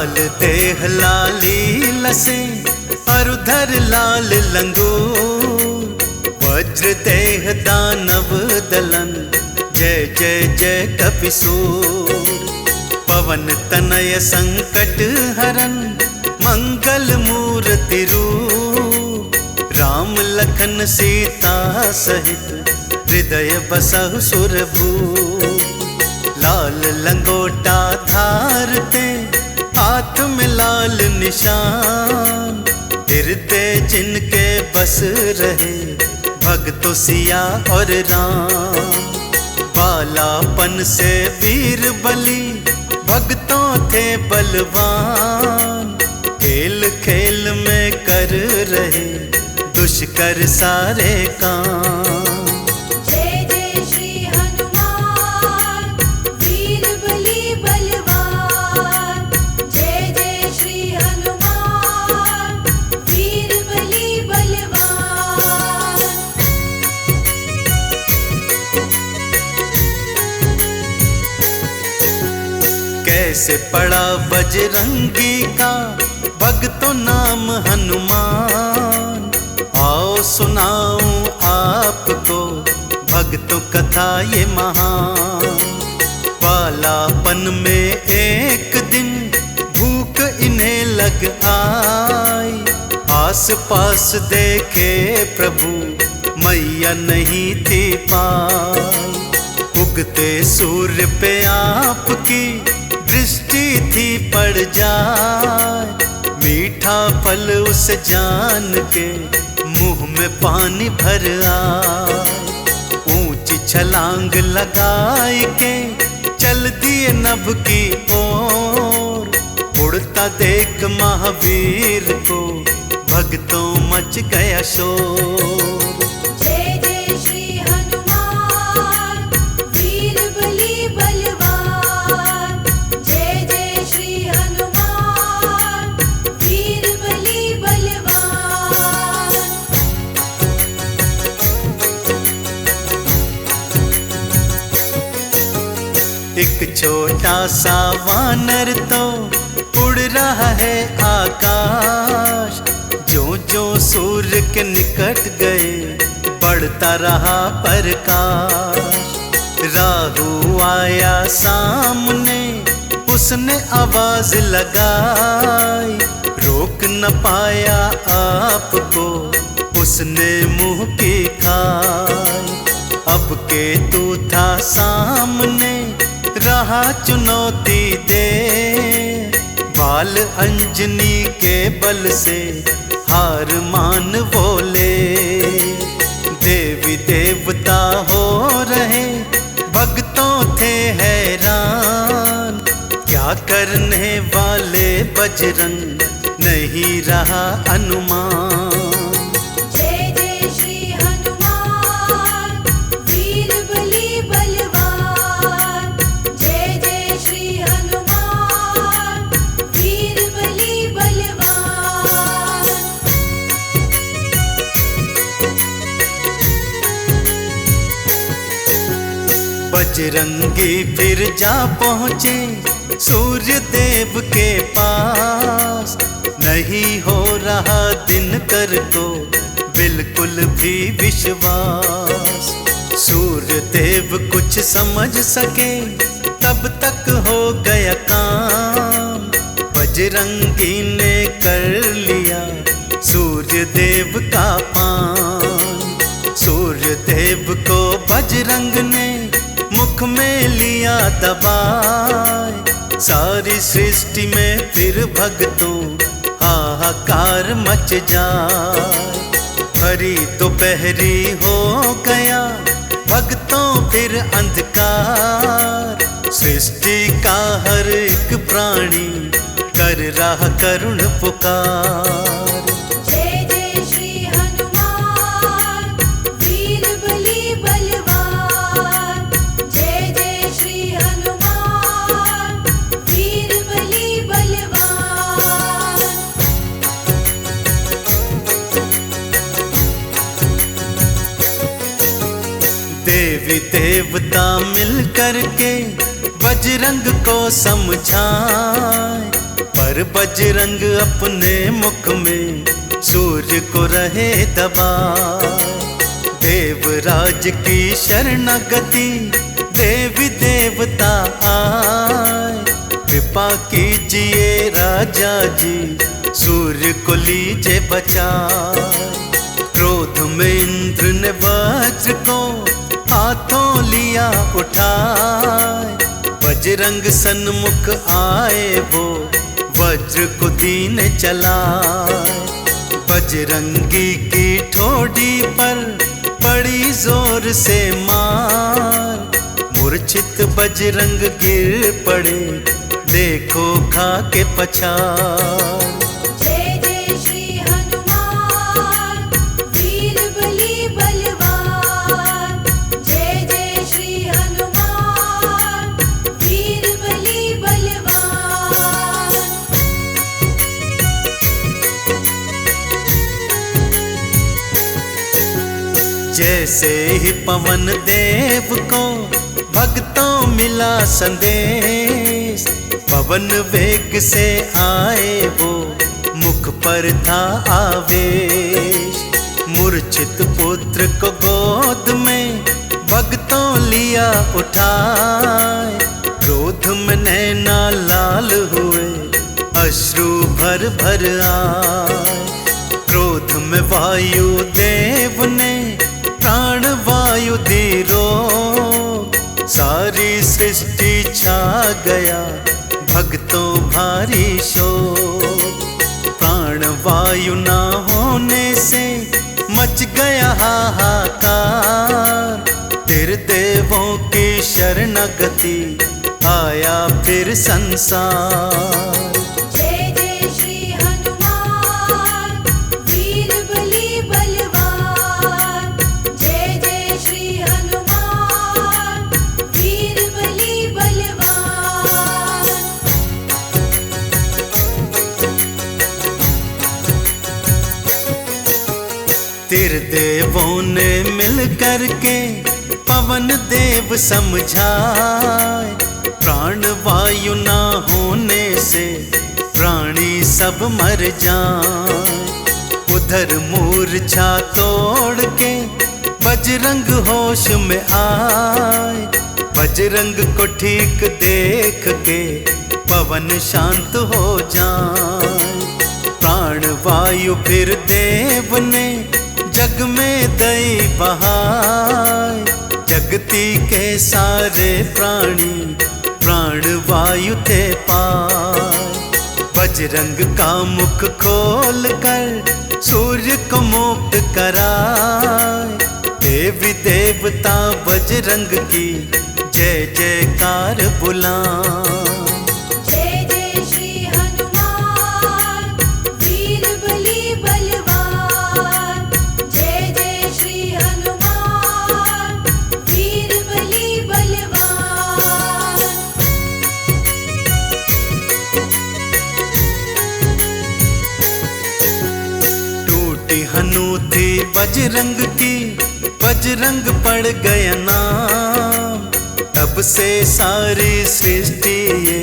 लाल देह लाली लसे अरुधर लाल लंगूर, वज्र देह दानव दलन जय जय जय कपिसूर। पवन तनय संकट हरन मंगल मूर्ति रूप, राम लखन सीता सहित हृदय बसहु सुरभूप। लाल लंगोटा धारते हाथ में लाल निशान, हृदय जिनके बस रहे भक्तों सिया और राम। बालापन से वीर बलि भक्तों थे बलवान, खेल खेल में कर रहे दुष्कर सारे काम। कैसे पड़ा बजरंगी का भक्तों नाम हनुमान, आओ सुनाऊं आपको भक्तों कथा ये महान। बालापन में एक दिन भूख इन्हें लग आई, आस पास देखे प्रभु मैया नहीं थी पाई। उगते सूर्य पे आपकी दृष्टि थी पड़ जाए, मीठा फल उस जान के मुंह में पानी भर आए। ऊंची छलांग लगाए के चल दिए नभ की ओर, उड़ता देख महावीर को भक्तों मच गया शोर। एक छोटा सा वानर तो उड़ रहा है आकाश, जो जो सूर्य के निकट गए बढ़ता रहा प्रकाश। राहु आया सामने उसने आवाज लगाई, रोक न पाया आपको उसने मुंह की खाई। अब केतु था सामने रहा चुनौती दे, बाल अंजनी के बल से हार मान बोले। देवी देवता हो रहे भक्तों थे हैरान, क्या करने वाले बजरंग नहीं रहा अनुमान। बजरंगी फिर जा पहुँचे सूर्य देव के पास, नहीं हो रहा दिनकर को बिल्कुल भी विश्वास। सूर्य देव कुछ समझ सके तब तक हो गया काम, बजरंगी ने कर लिया सूर्य देव का पान। सूर्य देव को बजरंग ने मुख में लिया दबाए, सारी सृष्टि में फिर भक्तों हाहाकार मच जाए। हरी दोपहरी हो गया भक्तों फिर अंधकार, सृष्टि का हर एक प्राणी कर रहा करुण पुकार। देवी देवता मिल कर के बजरंग को समझाए, पर बजरंग अपने मुख में सूर्य को रहे दबाए। देवराज की शरणागति देवी देवता आए। कृपा कीजिए राजा जी, सूर्य को लीजिए बचाए। क्रोध में इंद्र ने वज्र को हाथों लिया उठाए। बजरंग सन्मुख आए वो वज्र को दीन चलाए। बजरंगी की ठोड़ी पर पड़ी जोर से मार। मूर्छित बजरंग गिर पड़े, देखो खा के पछाड़। जय जय श्री हनुमान वीर बली बलवान। जय जय श्री हनुमान वीर बली बलवान। जैसे ही पवन देव को भक्तों मिला संदेश, पवन वेग से आए वो मुख पर था आवेश। मूर्छित पुत्र को गोद में भक्तों लिया उठाए। क्रोध में नैना लाल हुए, अश्रु भर भर आए। क्रोध में वायु देव ने प्राण वायु दी रोक। सारी सृष्टि छा गया भक्तों भारी शोक। प्राण वायु ना होने से मच गया हाहाकार। तेरे देवों की शरणागति आया फिर संसार। जय जय श्री हनुमान वीर बली बलवान। जय जय श्री हनुमान वीर बली बलवान। तेरे देवों ने मिल करके पवन देव समझाए। प्राण वायु ना होने से प्राणी सब मर जाए। उधर मूर्छा तोड़ के बजरंग होश में आए। बजरंग को ठीक देख के पवन शांत हो जाए। प्राण वायु फिर देव ने जग में दई बहाए। जगती के सारे प्राणी प्राण वायु थे पाए। बजरंग का मुख खोल कर सूर्य को मुक्त कराए। देवी देवता बजरंग की जय जयकार बुलाए। जय जय श्री हनुमान वीर बली बलवान। जय जय श्री हनुमान वीर बली बलवान। टूटी हनूती बजरंग की, बजरंग पड़ गया नाम। तब से सारी सृष्टि ये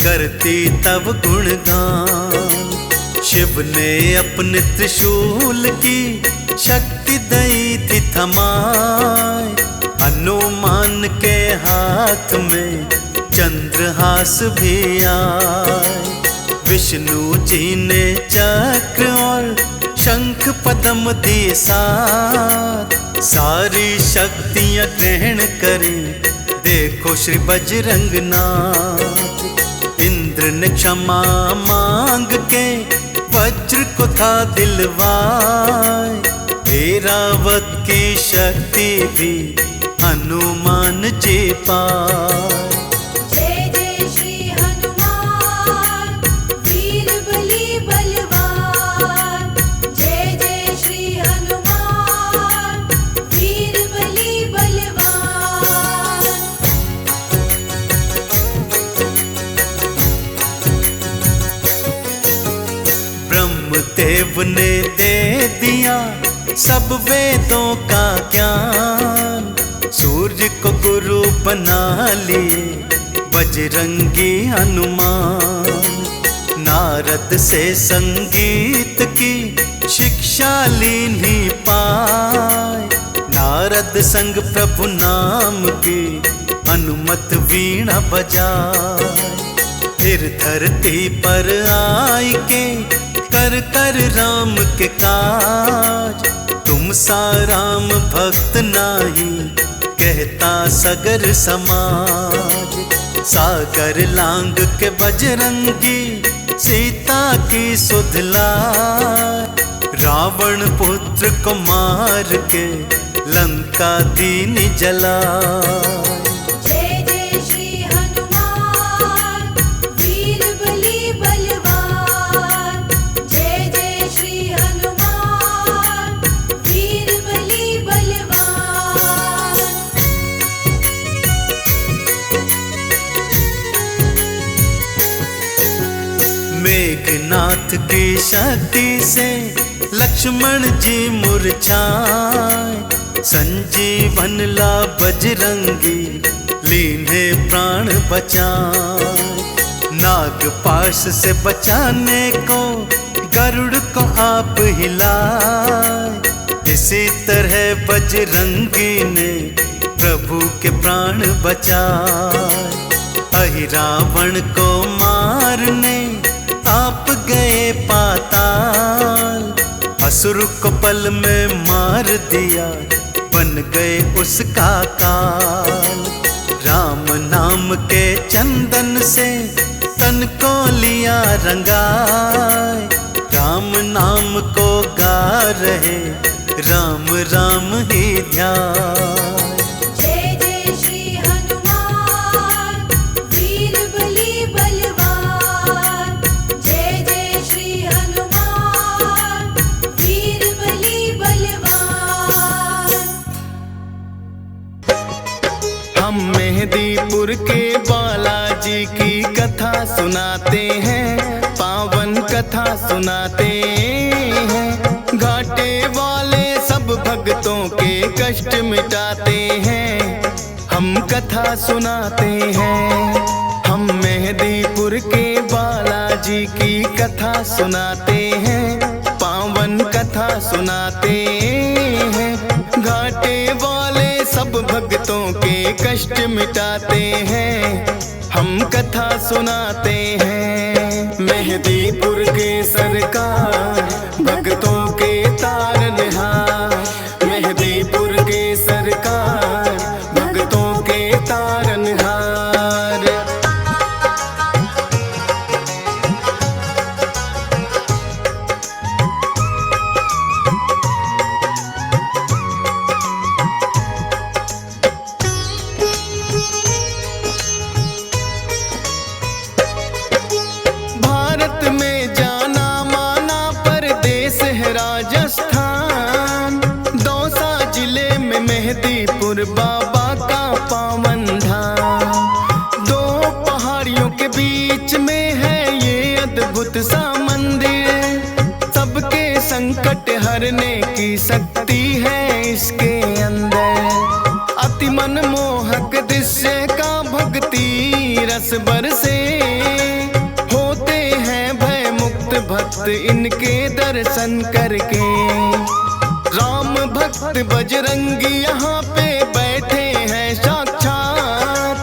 करती तब गुणगान। शिव ने अपने त्रिशूल की शक्ति दई थी थमाए। हनुमान के हाथ में चंद्रहास भी आए। विष्णु जी ने चक्र और शंख पद्म दिए साथ। सारी शक्तियां ग्रहण करें देखो श्री बजरंग नाथ। इंद्र ने क्षमा मांग के वज्र को था दिलवाए। ऐरावत की शक्ति भी हनुमान जी पाए। जय जय श्री हनुमान वीर बली बलवान। जय जय श्री हनुमान वीर बली बलवान। ब्रह्मदेव ने दे दिया सब वेदों का ज्ञान। सूर्य को गुरु बना लिए बजरंगी हनुमान। ना नारद से संगीत की शिक्षा लीनी पाए, नारद संग प्रभु नाम की अनुमत वीणा बजाए। फिर धरती पर आई के कर कर राम के काज, तुम सा राम भक्त नाही कहता सगर समाज। सागर लांग के बजरंगी सीता की सुध लाए, रावण पुत्र को मार के लंका दीन जलाए। जय जय श्री हनुमान वीर बली बलवान, जय जय श्री हनुमान वीर बली बलवान। मेघनाथ की शक्ति से लक्ष्मण जी मूर्छाए, संजीवन ला बजरंगी लीने प्राण बचाए। नागपाश से बचाने को गरुड़ को आप हिलाए, इसी तरह बजरंगी ने प्रभु के प्राण बचाए। अहि रावण को मारने आप गए पाताल, असुर को पल में मार दिया बन गए उसका काल। राम नाम के चंदन से तन को लिया रंगाए, राम नाम को गा रहे राम राम ही ध्यान। जय जय श्री हनुमान वीर बली बलवान, जय जय श्री हनुमान वीर बली बलवान। हम मेहदीपुर के बालाजी की कथा सुनाते हैं, पावन कथा सुनाते हैं। घाटे वाले सब भक्तों के कष्ट मिटाते हैं, हम कथा सुनाते हैं। हम मेहदीपुर के बालाजी की कथा सुनाते हैं, पावन कथा सुनाते हैं। घाटे वाले सब भक्तों के कष्ट मिटाते हैं, हम कथा सुनाते हैं। मेहदीपुर के सरकार भक्तों के तारनहार, मेहदीपुर के सरकार भक्तों के तारनहार। भारत में जाना माना परदेश है राजस्थान, दौसा जिले में मेहदीपुर बाबा का पावन धाम। दो पहाड़ियों के बीच में है ये अद्भुत सा मंदिर, सबके संकट हरने की शक्ति है इसके अंदर। अति मनमोहक दृश्य का भक्ति रस बरसे, भक्त इनके दर्शन करके। राम भक्त बजरंगी यहाँ पे बैठे हैं साक्षात,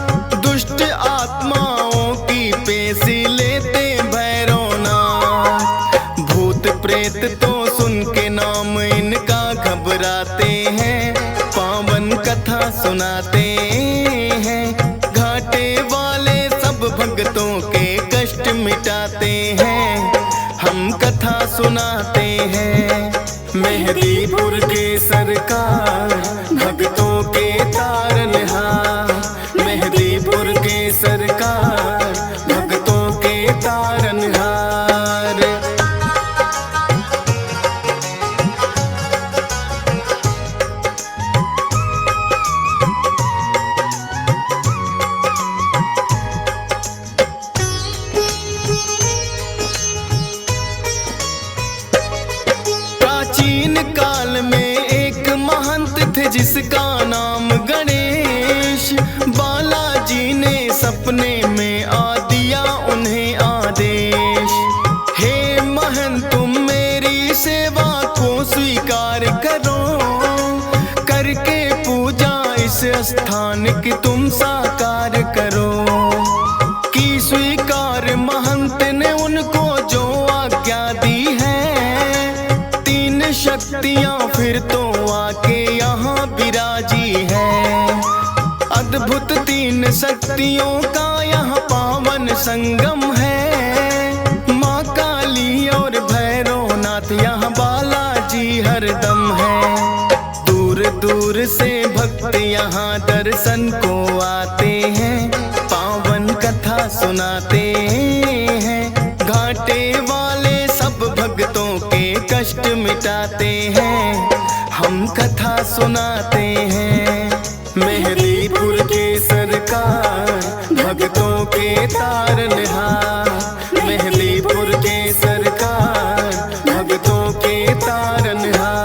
दुष्ट आत्माओं की पेशी लेते भैरवनाथ। भूत प्रेत तो सुन के नाम इनका घबराते हैं, पावन कथा सुनाते हैं। घाटे वाले सब भक्तों के कष्ट मिटाते हैं, हम कथा सुनाते हैं। मेहदीपुर के सरकार भक्तों के तारनहार, मेहदीपुर के सरकार भक्तों के तारनहार। प्राचीन काल में एक महंत थे जिसका नाम गणेश। बालाजी ने सपने में आ दिया उन्हें आदेश, हे सेवा को स्वीकार करो, करके पूजा इस स्थान की तुम साकार करो। की स्वीकार महंत ने उनको जो आज्ञा दी है, तीन शक्तियां फिर तो आके यहाँ विराजी है। अद्भुत तीन शक्तियों का यहाँ पावन संगम है। माँ काली और भैरवनाथ यहाँ बालाजी हरदम है। दूर दूर से भक्त यहाँ दर्शन को आते हैं, पावन कथा सुनाते हैं। घाटे वाले सब भक्तों के कष्ट मिटाते हैं, हम कथा सुनाते हैं। मेहदीपुर के सरकार भक्तों के तारनहार, मेहदीपुर के सरकार भक्तों के तारनहार।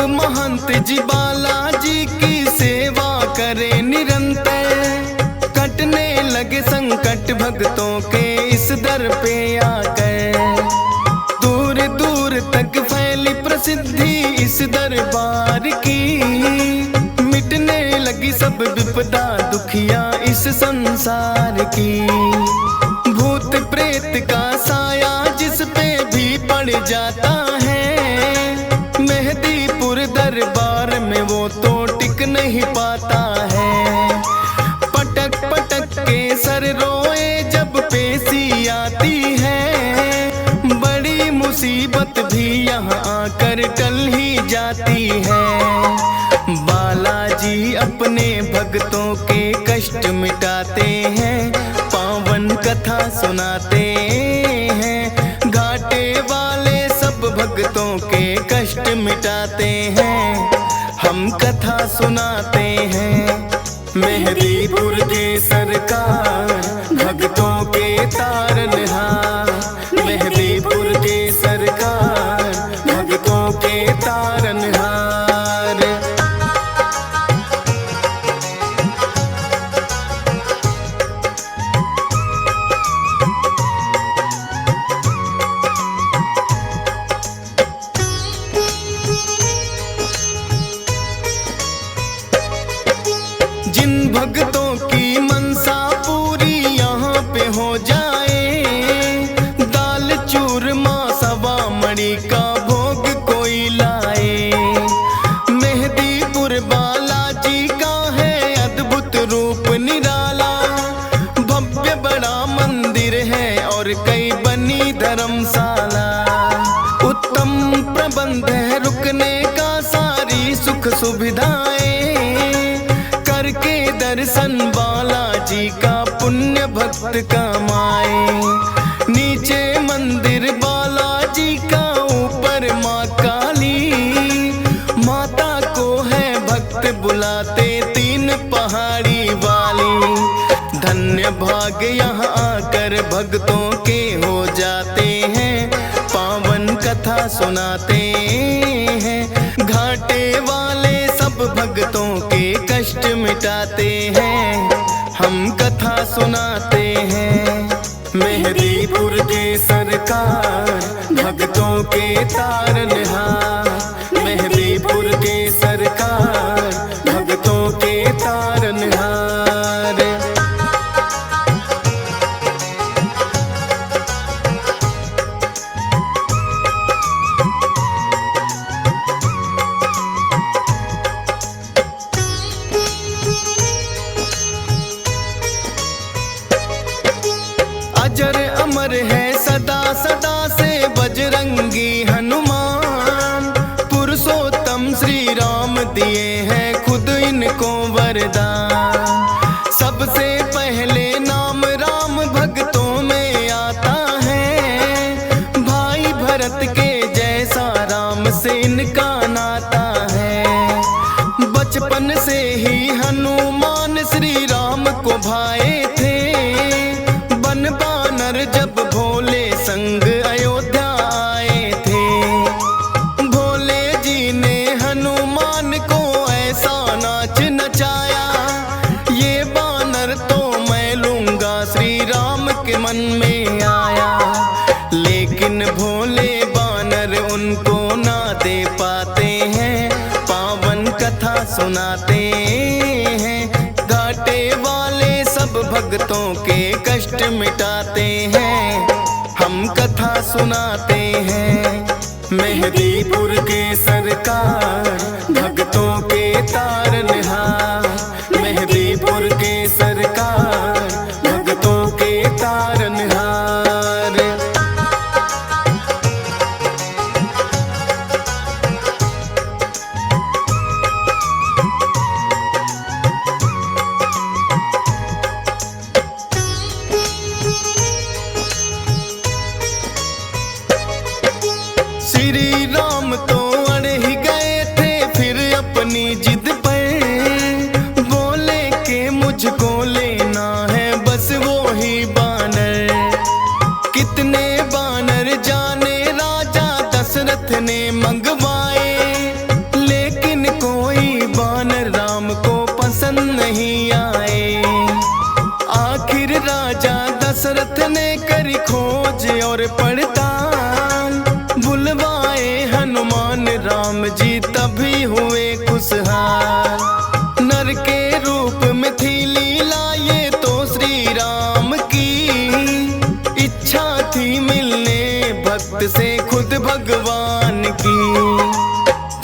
महंत जी बालाजी की सेवा करे निरंतर, कटने लगे संकट भक्तों के इस दर पे आकर। दूर दूर तक फैली प्रसिद्धि इस दरबार की, मिटने लगी सब विपदा दुखिया इस संसार की। भूत प्रेत का साया जिस पे भी पड़ जाता है, मेहदीपुर दरबार में वो तो टिक नहीं पाता है। पटक पटक के सर रोए जब पेशी आती है, बड़ी मुसीबत भी यहाँ आकर टल ही जाती है। बालाजी अपने भक्तों के कष्ट मिटाते हैं, पावन कथा सुनाते हैं। घाटे वाले सब भक्तों के कष्ट मिटाते हैं, हम कथा सुनाते हैं। मेहदीपुर के सरकार भक्तों के तारनहार, मेहदीपुर के सरकार भक्तों के तारनहार। जिन भक्तों की मनसा पूरी यहाँ पे हो जाए, दाल चूरमा सवा मणि का भोग कोई लाए। मेहदीपुर बालाजी का है अद्भुत रूप निराला, भव्य बड़ा मंदिर है और कई बनी धर्मशाला। उत्तम प्रबंध है रुकने का, सारी सुख सुविधाएं, करके दर्शन बालाजी का पुण्य भक्त कमाए। नीचे मंदिर बालाजी का, ऊपर माँ काली, माता को है भक्त बुलाते तीन पहाड़ी वाली। धन्य भाग यहाँ आकर भक्तों के हो जाते हैं, पावन कथा सुनाते हैं। घाटे वाले सब भक्तों के कष्ट मिटाते हैं, हम कथा सुनाते हैं। मेहदीपुर के सरकार भक्तों के तारनहार, मेहदीपुर के सरकार भक्तों के तारनहार। अजर अमर है सदा सदा से बजरंगी हनुमान, पुरुषोत्तम श्री राम दिए हैं खुद इनको वरदान। सबसे पहले नाम राम भक्तों में आता है, भाई भरत के जैसा राम से इनका नाता है। बचपन से ही हनुमान श्री राम को भाए थे, बन बानर जब भोले सुनाते हैं। घाटे वाले सब भक्तों के कष्ट मिटाते हैं, हम कथा सुनाते हैं। मेहदीपुर के सरकार भक्तों के तारनहार, मेहदीपुर के सरकार भक्तों के तारनहार। श्री राम तो अड़ ही गए थे फिर अपनी जिद पर, बोले के मुझको लेना है बस वो ही बानर। कितने बानर जाने राजा दशरथ ने मंगवाए, लेकिन कोई बानर राम को पसंद नहीं आए। आखिर राजा दशरथ ने करी खोज और पड़ताल, बुलवाए हनुमान राम जी तभी हुए खुशहाल। नर के रूप में थी लीला ये तो श्री राम की, इच्छा थी मिलने भक्त से खुद भगवान की।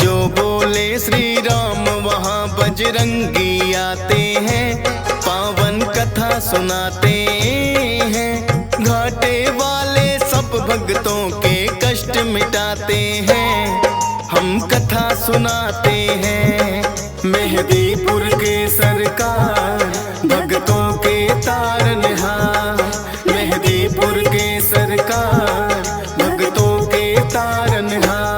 जो बोले श्री राम वहाँ बजरंगी आते हैं, पावन कथा सुनाते हैं। घाटे वाले सब भक्तों के कष्ट मिटाते हैं, हम कथा सुनाते हैं। मेहदीपुर के सरकार भक्तों के तारनहार, मेहदीपुर के सरकार भक्तों के तारनहार।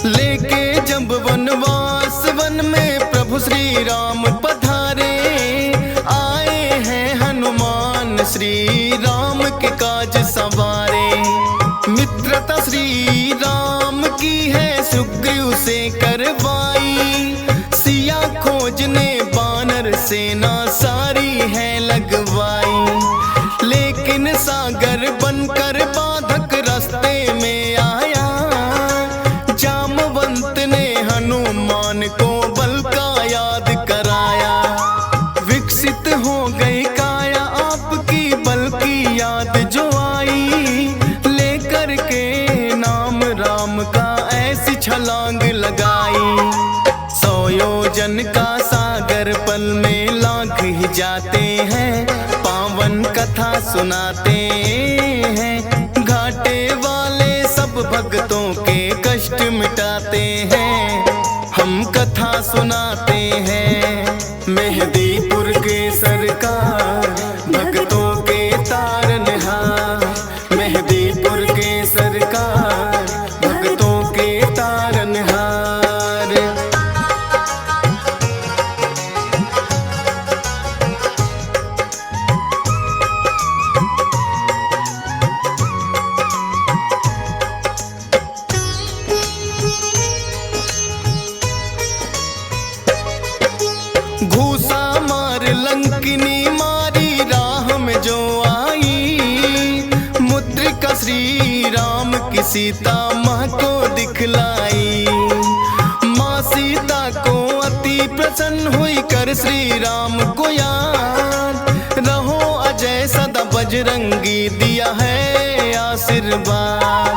लेके जब वनवास वन में प्रभु श्री राम पधारे, आए हैं हनुमान श्री राम के काज सवारे। मित्रता श्री राम की है सुग्रीव से करवाई, सिया खोजने बानर सेना सारी है लगवाई। लेकिन सागर बनकर बाधक रास्ते में आया, जामवंत ने हनुमान को बल का याद कराया। विकसित हो गई काया आपकी बल की याद जो आई, लेकर के नाम राम का ऐसी छलांग लगाई। 100 योजन का सागर पल में लांघ ही जाते हैं, पावन कथा सुनाते हैं। घाटे वाले सब भक्तों के कष्ट मिटाते हैं, हम कथा सुनाते हैं। मेहदीपुर के सरकार भक्तों के तारनहार, मेहदीपुर के सरकार भक्तों के तारनहार। घूसा मार लंकिनी मारी राह में जो आई, मुद्रिका श्री राम की सीता माँ को दिखलाई। माँ सीता को अति प्रसन्न हुई कर श्री राम को याद, रहो अजय सदा बजरंगी दिया है आशीर्वाद।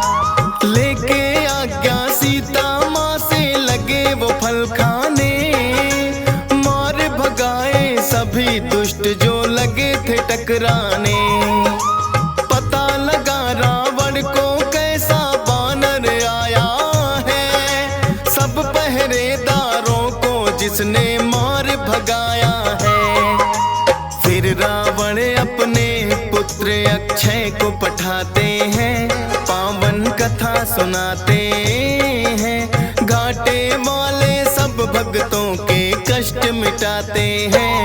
लेके आज्ञा सीता माँ से लगे वो फल खाने, सभी दुष्ट जो लगे थे टकराने। पता लगा रावण को कैसा बानर आया है, सब पहरेदारों को जिसने मार भगाया है। फिर रावण अपने पुत्र अक्षय को पठाते हैं, पावन कथा सुनाते हैं। घाटे वाले सब भक्तों के कष्ट मिटाते हैं,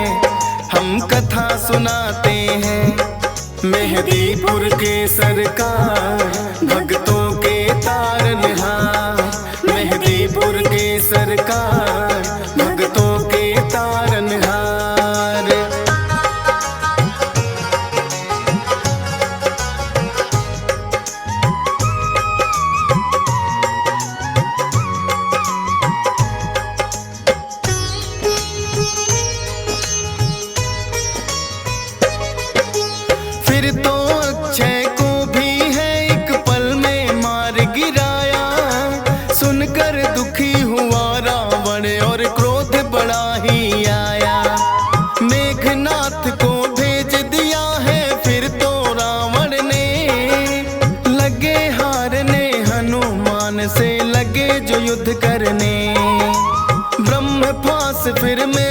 हम कथा सुनाते हैं। मेहदीपुर के सरकार भक्तों के तारनहार, मेहदीपुर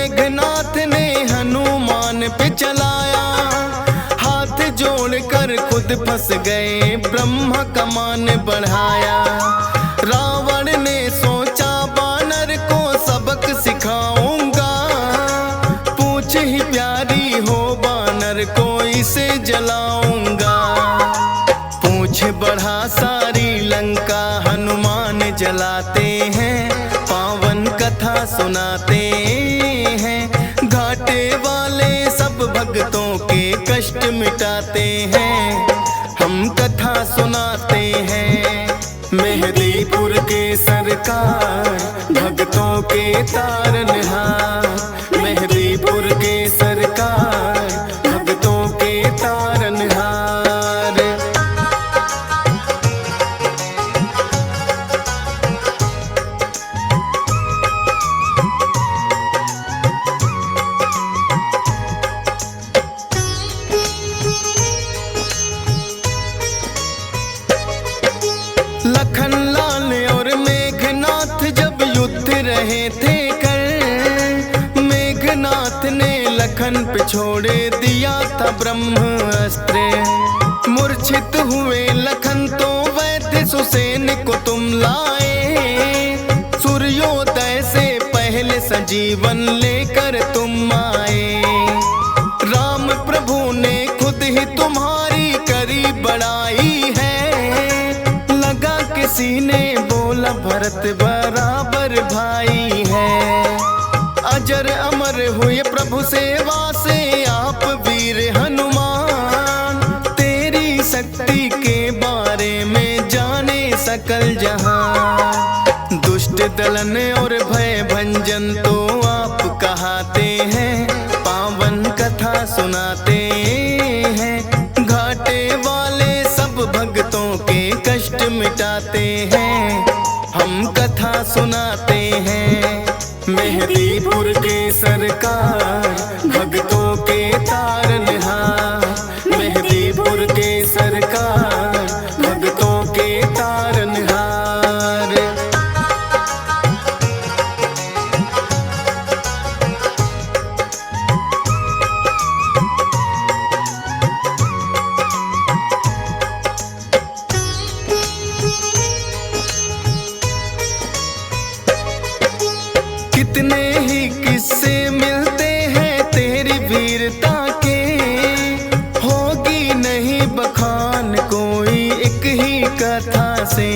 मेघनाथ ने हनुमान पे चलाया, हाथ जोड़कर खुद फंस गए, ब्रह्मा का मान बढ़ाया। रावण ने सोचा बानर को सबक सिखाऊंगा, पूछ ही प्यारी हो बानर को इसे जलाऊंगा। पूछ बढ़ा सारी लंका हनुमान जलाते हैं, पावन कथा सुनाते हैं, घाटे वाले सब भक्तों के कष्ट मिटाते हैं, हम कथा सुनाते हैं। मेहदीपुर के सरकार भक्तों के तारनहार, मेहदीपुर के सरकार भक्तों के तारनहार। लखनलाल और मेघनाथ जब युद्ध रहे थे कर, मेघनाथ ने लखन पे छोड़े दिया था ब्रह्मास्त्र। मूर्छित हुए लखन तो वैद्य सुसेन को तुम लाए, सूर्योदय से पहले संजीवन लेकर तुम आए। राम प्रभु ने खुद ही तुम्हारी करी बड़ाई है, किसी ने बोला भरत बराबर भाई है। अजर अमर हुए प्रभु सेवा से आप वीर हनुमान, तेरी शक्ति के बारे में जाने सकल जहां। दुष्ट दलन और भय भंजन तो आप कहाते हैं, पावन कथा सुनाते हैं, घाटे वाले सब भक्तों के कष्ट मिटाते हैं, हम कथा सुनाते हैं। मेहदीपुर के सरकार भक्तों के तारनहार, मेहदीपुर के सरकार भक्तों के तारनहार। कितने ही किस्से मिलते हैं तेरी वीरता के, होगी नहीं बखान कोई एक ही कथा से।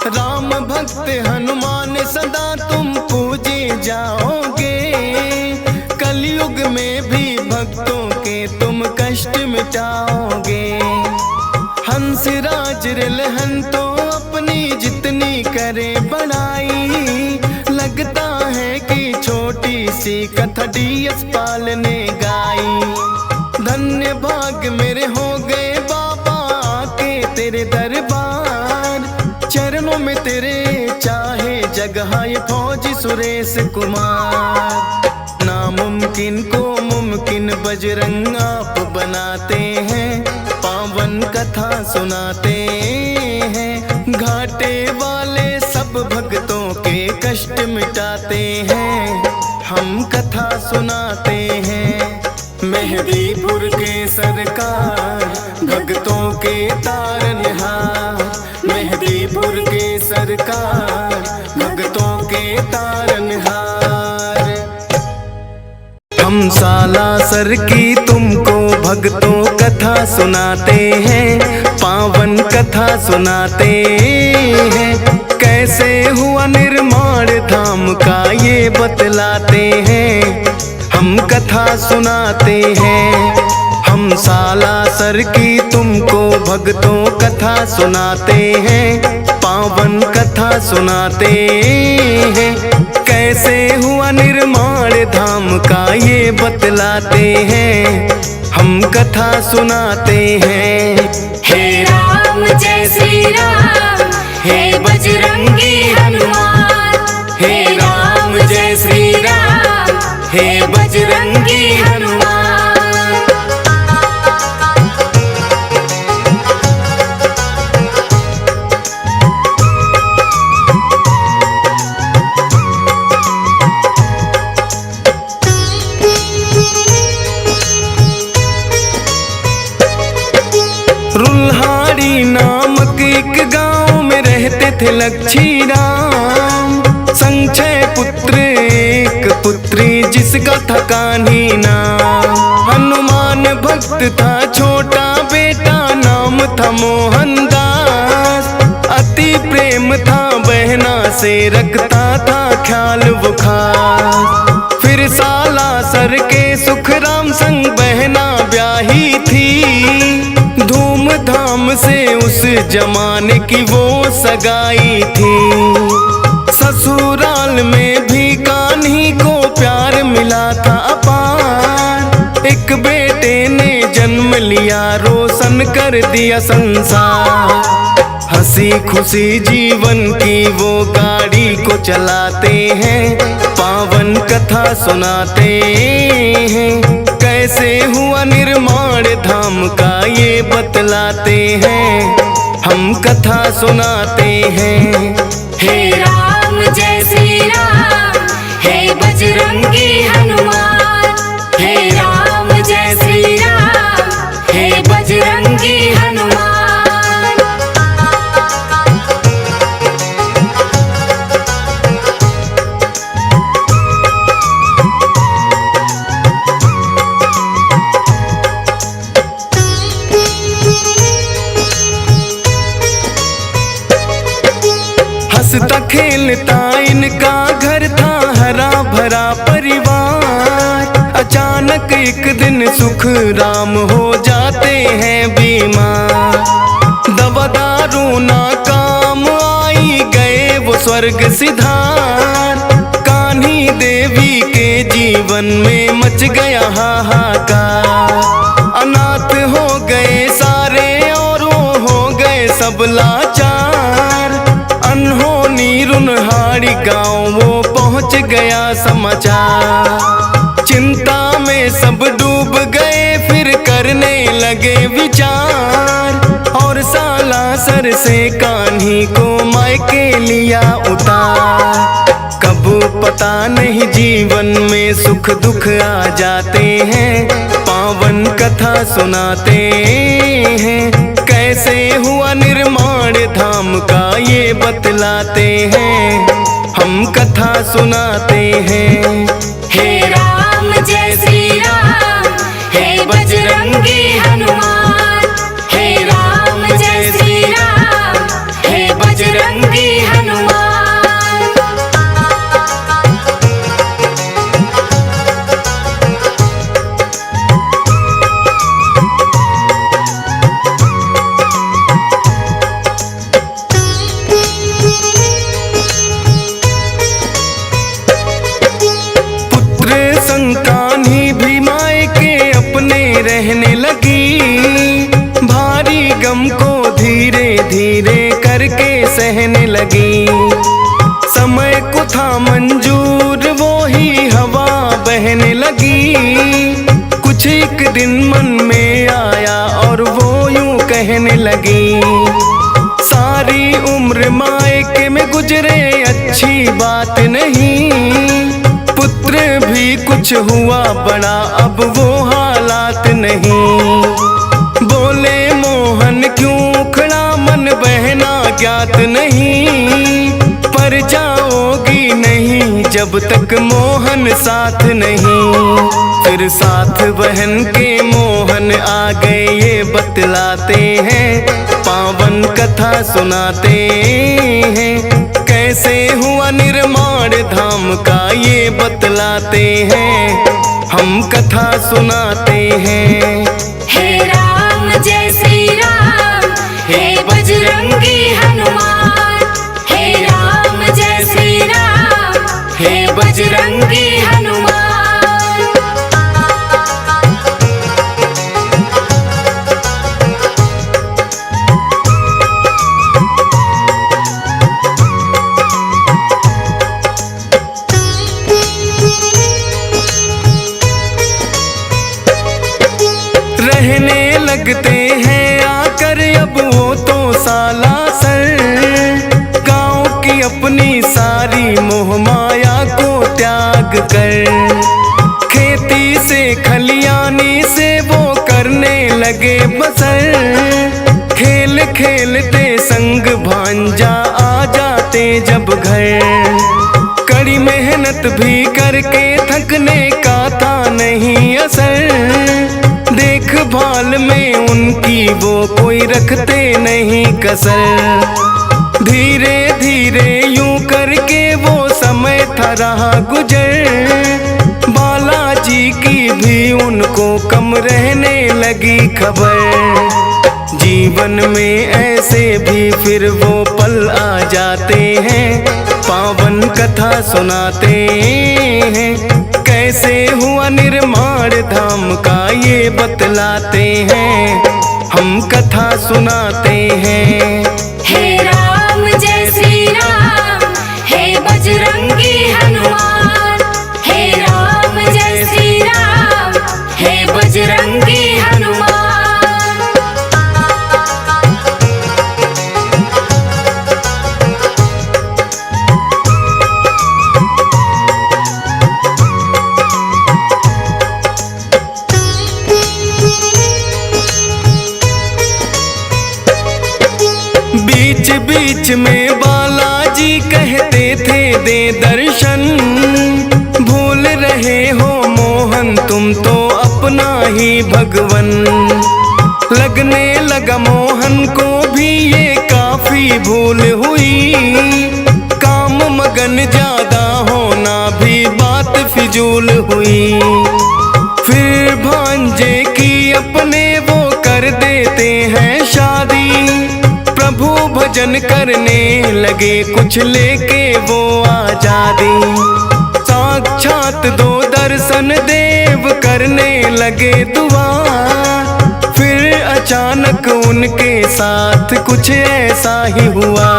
राम भक्त हनुमान सदा तुम पूजे जाओगे, कलयुग में भी भक्तों के तुम कष्ट मिटाओगे। हंसराज रिलहन तो अपनी जितनी करे बड़ाई, लगता है कि छोटी सी कथा डीएस पाल ने गाई। धन्य भाग मेरे हो गए बाबा के तेरे दरबार, चरणों में तेरे चाहे जगह ये फौजी सुरेश कुमार। नामुमकिन को मुमकिन बजरंग आप बनाते हैं, पावन कथा सुनाते हैं, घाटे वाले सब भक्तों के कष्ट मिटाते हैं, हम कथा सुनाते हैं। मेहदीपुर के सरकार भक्तों के तारनहार, मेहदीपुर के सरकार भक्तों के तारनहार। हम सालासर की तुमको भक्तों कथा सुनाते हैं, पावन कथा सुनाते हैं, कैसे हुआ निर्माण धाम का ये बतलाते हैं, हम कथा सुनाते हैं। हम सालासर की तुमको भक्तों कथा सुनाते हैं, पावन कथा सुनाते हैं, कैसे हुआ निर्माण धाम का ये बतलाते हैं, हम कथा सुनाते हैं। हे राम जय श्री राम, हे बजरंगी हनुमान, हे राम जय श्री राम, हे बजरंगी हनुमान। जिसका था कान्ही नाम। हनुमान भक्त था छोटा बेटा, नाम था मोहनदास। अति प्रेम था बहना से, रखता था ख्याल वो खास। फिर सालासर के सुखराम संग बहना ब्याही थी। धूमधाम से उस जमाने की वो सगाई थी। ससुराल में भी कान्ही को प्यार मिला था अपार। एक बेटे ने जन्म लिया, रोशन कर दिया संसार। हंसी खुशी जीवन की वो गाड़ी को चलाते हैं, पावन कथा सुनाते हैं। कैसे हुआ निर्माण धाम का ये बतलाते हैं, हम कथा सुनाते हैं। हे राम जय श्री राम, हे बजरंगी हनुमान। हे राम जय श्री राम, हे बजरंगी हनुमान। हंसता खेलता इनका घर था, हरा भरा परिवार। अचानक एक दिन सुख राम हो जाते हैं बीमार। दवा दारू ना काम आई, गए वो स्वर्ग सिधार। कान्ही देवी के जीवन में मच गया हाहाकार। अनाथ हो गए सारे और वो हो गए सब लाचार। अनहोनी रुनहाड़ी गाँव वो पहुँच गया समाचार। चिंता में सब डूब गए, फिर करने लगे विचार। और सालासर से कान्ही को मायके लिया उतार। कब पता नहीं जीवन में सुख दुख आ जाते हैं, पावन कथा सुनाते हैं। कैसे हुआ निर्माण धाम का ये बतलाते हैं, हम कथा सुनाते हैं। हे राम जय श्री राम, हे बजरंगी हनुमान। हे राम जय श्री राम, हे बजरंगी हनुमान। कान्ही भी मायके अपने रहने लगी। भारी गम को धीरे धीरे करके सहने लगी। समय को था मंजूर, वो ही हवा बहने लगी। कुछ एक दिन मन में आया और वो यूं कहने लगी, सारी उम्र मायके में गुजरे अच्छी बात नहीं। पुत्र भी कुछ हुआ बड़ा, अब वो हालात नहीं। बोले मोहन क्यों खड़ा मन, बहना ज्ञात नहीं। पर जाओगी नहीं जब तक मोहन साथ नहीं। फिर साथ बहन के मोहन आ गए, ये बतलाते हैं, पावन कथा सुनाते हैं। कैसे हुआ निर्माण धाम का ये बतलाते हैं, हम कथा सुनाते हैं। हे राम जय श्री राम, हे बजरंगी हनुमान। हे राम जय श्री राम, हे बजरंगी हनुमान। रहने लगते हैं आकर अब वो तो सालासर। गाँव की अपनी सारी मोह माया को त्याग कर, खेती से खलियानी से वो करने लगे बसर। खेल खेलते संग भांजा आ जाते जब घर, कड़ी मेहनत भी करके थकने का था नहीं असर। देखभाल में उनकी वो कोई रखते नहीं कसर। धीरे धीरे यूं करके वो समय था रहा गुजर। बालाजी की भी उनको कम रहने लगी खबर। जीवन में ऐसे भी फिर वो पल आ जाते हैं, पावन कथा सुनाते हैं। कैसे हुआ निर्माण धाम का ये बतलाते हैं, हम कथा सुनाते हैं। हे राम जय श्री राम, हे बजरंगी हनुमान। हे राम जय श्री राम, हे बजरंगी हनुमान। बीच बीच में बालाजी कहते थे दे दर्शन। भूल रहे हो मोहन तुम तो अपना ही भगवन। लगने लगा मोहन को भी ये काफी भूल हुई। काम मगन ज्यादा होना भी बात फिजूल हुई। फिर भांजे की अपने वो कर देते हैं शादी। प्रभु भजन करने लगे कुछ लेके वो आजादी। साक्षात दो दर्शन देव करने लगे दुआ। फिर अचानक उनके साथ कुछ ऐसा ही हुआ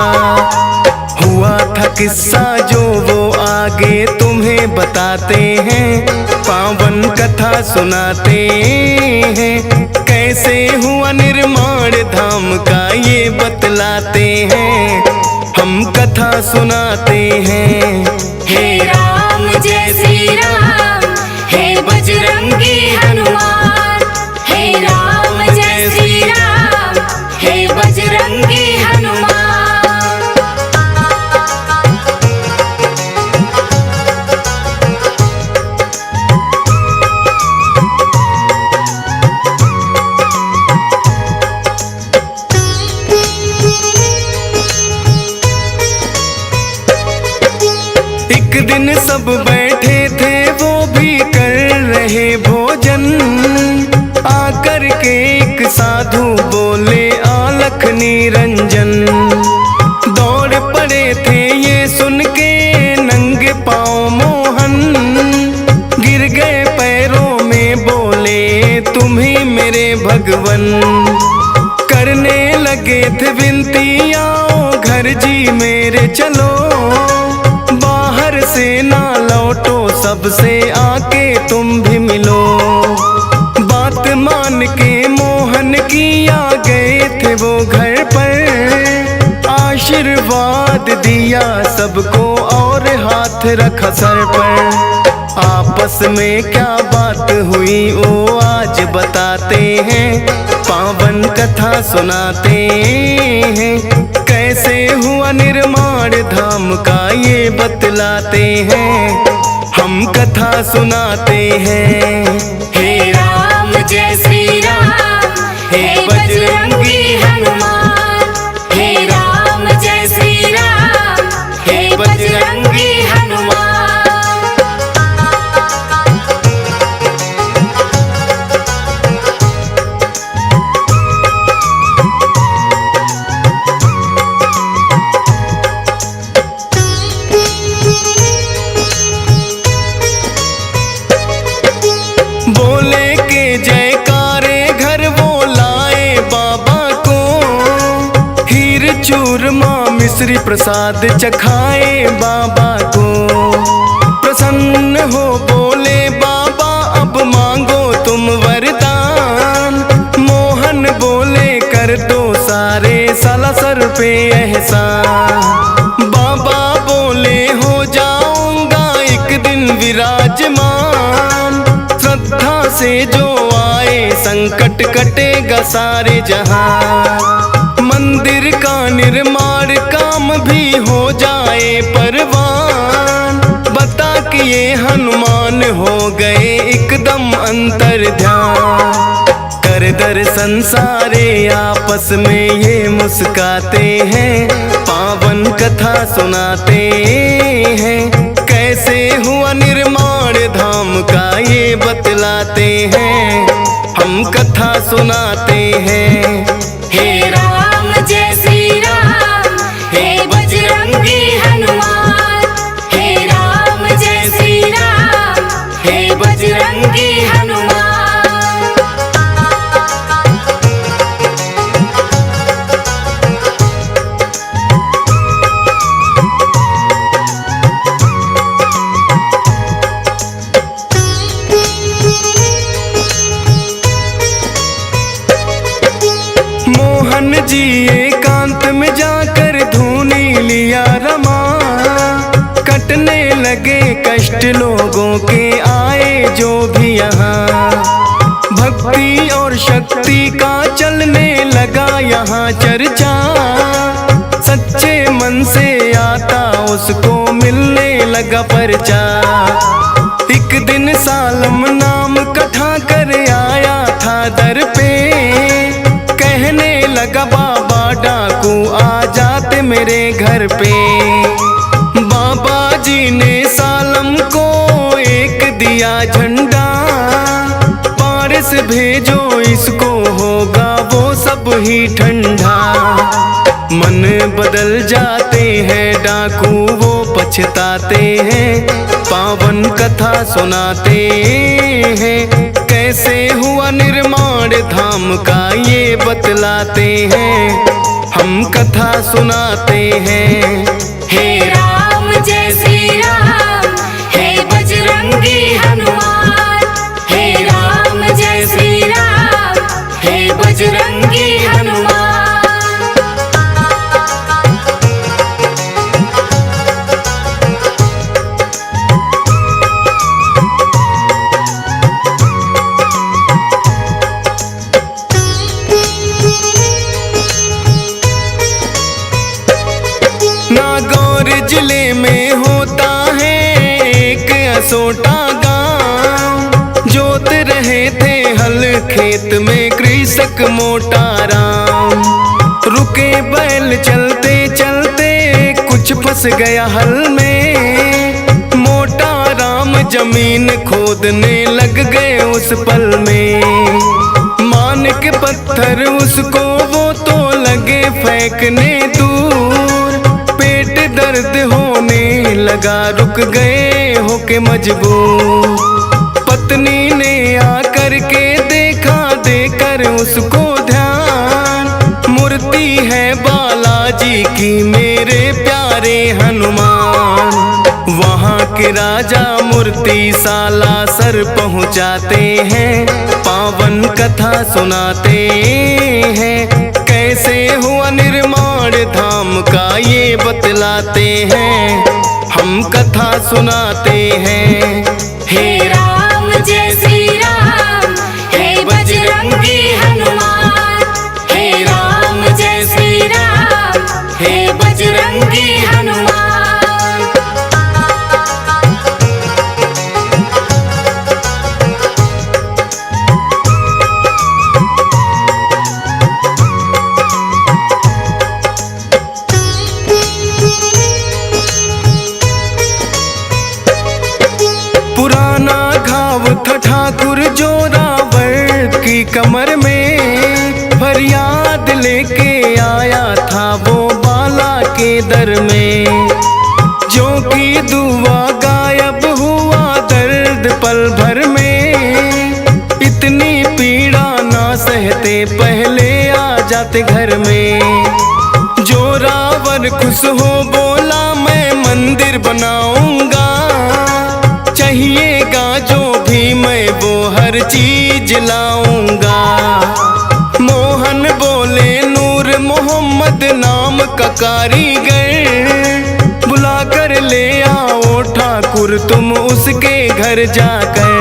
था किस्सा जो वो आगे तुम्हें बताते हैं, पावन कथा सुनाते हैं। कैसे हुआ निर्माण धाम का ये बतलाते हैं, हम कथा सुनाते हैं। हे राम जय श्री राम, हे बजरंगी हनुमान। हे राम जय श्री राम, हे बजरंगी हनुमान। एक दिन सब बैठे थे वो भी कर रहे भोजन। आकर के एक साधु बोले आलख निरंजन। दौड़ पड़े थे ये सुन के नंगे पाँव मोहन। गिर गए पैरों में बोले तुम ही मेरे भगवन। करने लगे थे विनती आओ घर जी मेरे चलो। बाहर से ना लौटो सबसे आके तुम भी मिलो। बात मान के मोहन की आ गए थे वो घर पर। आशीर्वाद दिया सबको और हाथ रखा सर पर। आपस में क्या बात हुई वो आज बताते हैं, पावन कथा सुनाते हैं। कैसे हुआ निर्माण धाम का ये बतलाते हैं, हम कथा सुनाते हैं। हे राम जय श्री राम, हे बजरंगी हनुमान। हे राम जय श्री राम, हे बजरंगी हनुमान। बोले के जयकारे घर वो लाए बाबा को। खीर चूरमा मिश्री प्रसाद चखाए बाबा को। प्रसन्न हो बोले बाबा अब मांगो तुम वरदान। मोहन बोले कर दो सारे सालासर पे एहसान। बाबा बोले हो जाऊंगा एक दिन विराजमान। श्रद्धा से जो आए संकट कटेगा सारे जहां। मंदिर का निर्माण काम भी हो जाए परवान। कि ये हनुमान हो गए एकदम अंतर ध्यान। कर दर्शन सारे आपस में ये मुस्काते हैं, पावन कथा सुनाते हैं। कैसे हुआ निर्माण धाम का ये बतलाते हैं, हम कथा सुनाते हैं। हे राम जय श्री राम, हे बजरंगी हनुमान। हे राम जय श्री राम, हे बजरंगी हनुमान। मोहन जी एकांत में जाकर धूनी लिया रमा, कटने लगे कष्ट लोगों के आए जो भी यहाँ। भक्ति और शक्ति का चलने लगा यहाँ चर्चा, सच्चे मन से आता उसको मिलने लगा परचा। एक दिन सालम नाम कथा कर आया था दर पे, कहने लगा बाबा डाकू आ जाते मेरे घर पे। बाबा जी ने सालम को एक दिया झंडा, पारस भेजो इसको होगा वो सब ही ठंडा। मन बदल जाते हैं डाकू वो पछताते हैं, पावन कथा सुनाते हैं। कैसे हुआ निर्माण धाम का ये बतलाते हैं, हम कथा सुनाते हैं। हे राम जय श्री राम, हे बजरंगी हनुमान। हे राम जय श्री राम, हे बजरंगी हनुमान। नागौर जिले में होता है एक असोटा गांव, जोत रहे थे हल खेत में कृषक मोटा राम। रुके बैल चलते चलते कुछ फंस गया हल में, मोटा राम जमीन खोदने लग गए उस पल में। मान के पत्थर उसको वो तो लगे फेंकने दूर, पेट दर्द होने लगा रुक गए होके मजबूर। पत्नी ने आकर के देखा देकर उसको ध्यान, मूर्ति है बालाजी की मेरे प्यारे हनुमान। वहाँ के राजा मूर्ति सालासर पहुँचाते हैं, पावन कथा सुनाते हैं। कैसे हुआ निर्माण धाम का ये बतलाते हैं, हम कथा सुनाते हैं। हे राम जय श्री राम, हे बजरंगी हनुमान। हे राम जय श्री राम, हे बजरंगी हनुमान। पुराना घाव था ठाकुर जोरावर की कमर में, फरियाद लेके आया था वो बाला के दर में। जो की दुआ गायब हुआ दर्द पल भर में, इतनी पीड़ा ना सहते पहले आ जाते घर में। जोरावर खुश हो बोला मैं मंदिर बनाऊंगा, चाहिएगा जो भी मैं वो हर चीज लाऊंगा। मोहन बोले नूर मोहम्मद नाम का कारीगर, बुला कर ले आओ ठाकुर तुम उसके घर जाकर।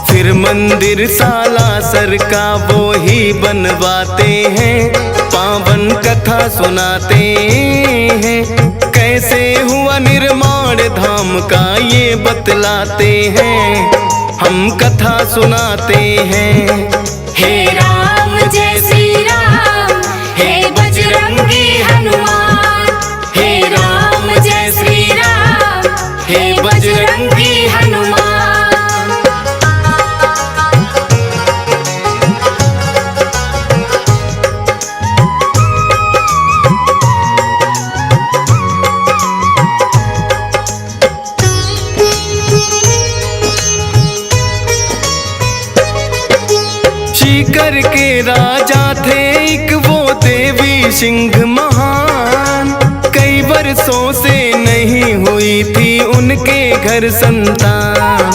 फिर मंदिर सालासर का वो ही बनवाते हैं, पावन कथा सुनाते हैं। कैसे हुआ निर्माण धाम का ये बतलाते हैं, हम कथा सुनाते हैं। हे राम जय श्री राम, हे बजरंगी हनुमान। हे राम जय श्री राम, हे बजरंगी हनुमान। सीकर के राजा थे एक वो देवी सिंह महान, कई वर्षों से नहीं हुई थी उनके घर संतान।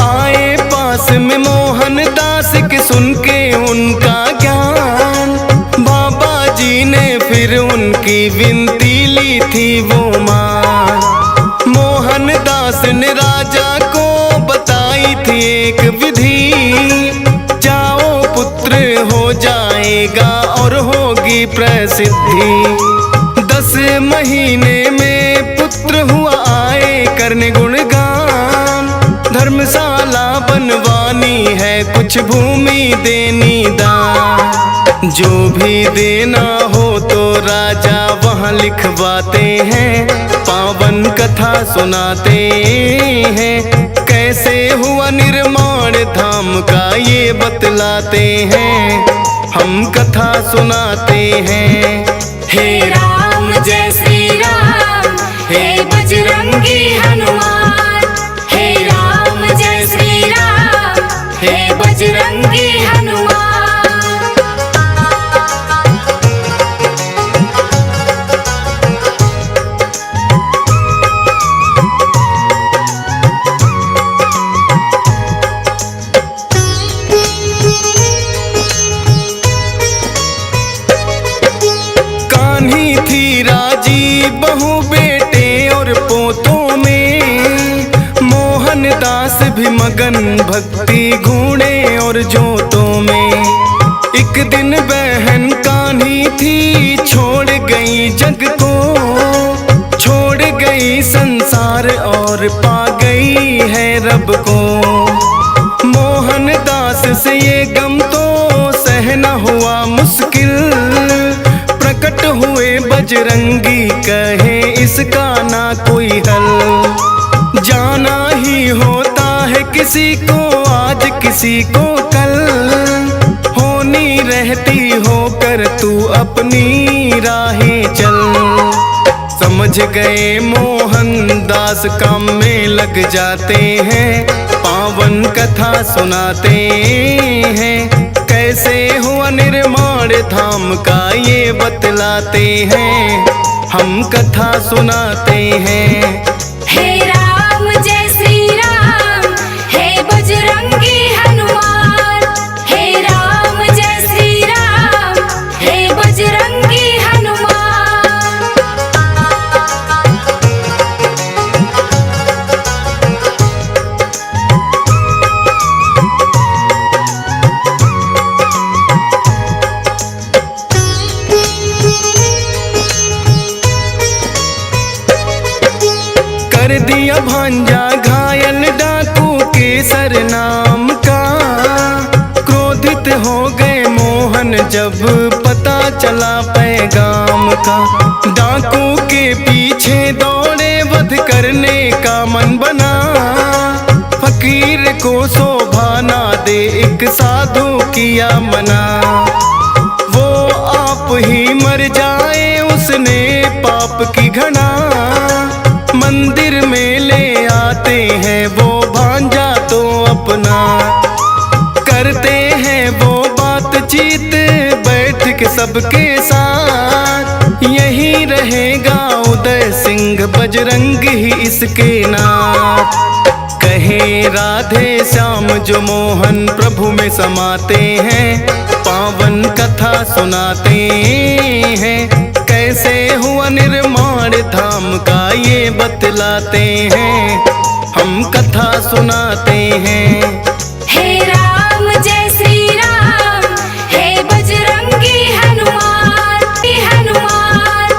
आए पास में मोहन दास के सुन के उनका ज्ञान, बाबा जी ने फिर उनकी विनती ली थी वो मान। मोहन दास ने राजा को बताई थी एक विधि, हो जाएगा और होगी प्रसिद्धि। 10 महीने में पुत्र हुआ आए करने गुणगान, धर्मशाला बनवानी है कुछ भूमि देनी दान। जो भी देना हो तो राजा वहाँ लिखवाते हैं, पावन कथा सुनाते हैं। कैसे हुआ निर्माण धाम का ये बतलाते हैं, हम कथा सुनाते हैं। हे राम जय श्री राम, हे बजरंगी हनुमान। हे राम जय श्री राम, हे बजरंगी हनुमान। बहू बेटे और पोतों में, मोहन दास भी मगन भक्ति घूणे और जोतों में। एक दिन बहन कान्ही थी छोड़ गई जग को, छोड़ गई संसार और पा गई है रब को। मोहन दास से ये गम तो सहना हुआ मुश्किल, प्रकट हुए बजरंगी कहे इसका ना कोई हल। जाना ही होता है किसी को आज किसी को कल, होनी रहती होकर तू अपनी राहें चल। समझ गए मोहन दास काम में लग जाते हैं, पावन कथा सुनाते हैं। कैसे हुआ निर्माण धाम का ये बतलाते हैं, हम कथा सुनाते हैं। हे राम जय श्री राम, हे बजरंगी हनुमान। हे राम जय श्री राम, हे बजरंगी हनुमान। कर दिया भांजा घायल डाकू के सरनाम का, क्रोधित हो गए मोहन जब पता चला पैगाम का। डाकू के पीछे दौड़े वध करने का मन बना, फकीर को शोभा ना दे एक साधु किया मना। वो आप ही मर जाए उसने पाप की घना, मंदिर में ले आते हैं वो भांजा तो अपना। करते हैं वो बातचीत बैठ के सबके साथ, यही रहेगा उदय सिंह बजरंग ही इसके नाम। कहे राधे श्याम जो मोहन प्रभु में समाते हैं, पावन कथा सुनाते हैं। कैसे हुआ निर्माण धाम का ये बतलाते हैं, हम कथा सुनाते हैं। हे राम जय श्री राम, हे बजरंगी हनुमान। हनुमान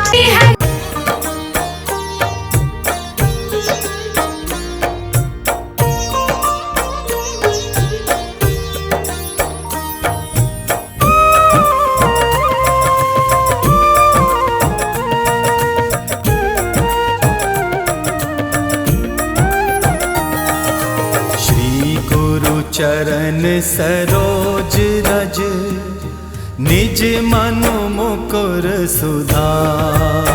चरण सरोज रज, निज मनु मुकुर सुधार।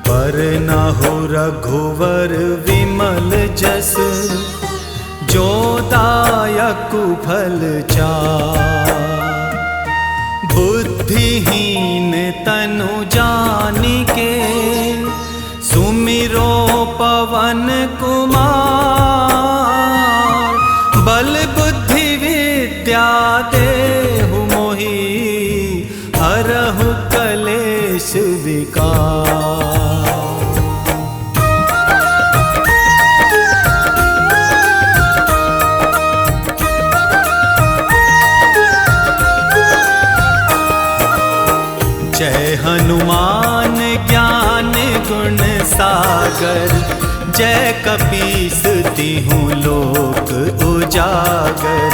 बरनहु रघुवर विमल जस, जो दायकु फल चार। बुद्धिहीन तनु जानिके, सुमिरो पवन कुमार। बल बुद्धि विद्या देहु मोहि, हरहु कलेश विकार। जय हनुमान ज्ञान गुण सागर, जय कपीस तिहु लोक उजागर।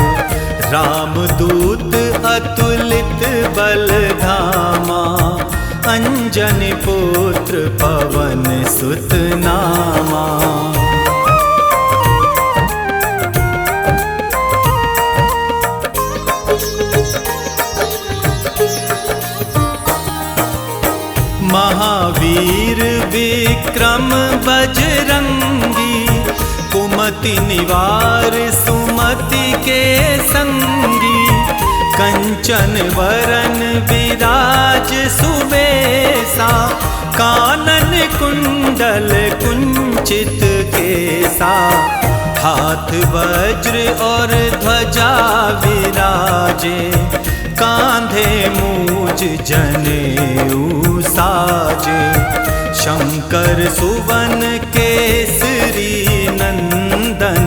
रामदूत अतुलित बल धामा, अंजनी पुत्र पवन सुत नामा। महावीर विक्रम बजरंगी, कुमति निवार सुमति के संगी। कंचन वरन विराज सुबेसा, कानन कुंडल कुंचित केसा। हाथ वज्र और ध्वजा विराजे, कांधे मूज जनेऊ साजे। शंकर सुवन केसरी नंदन,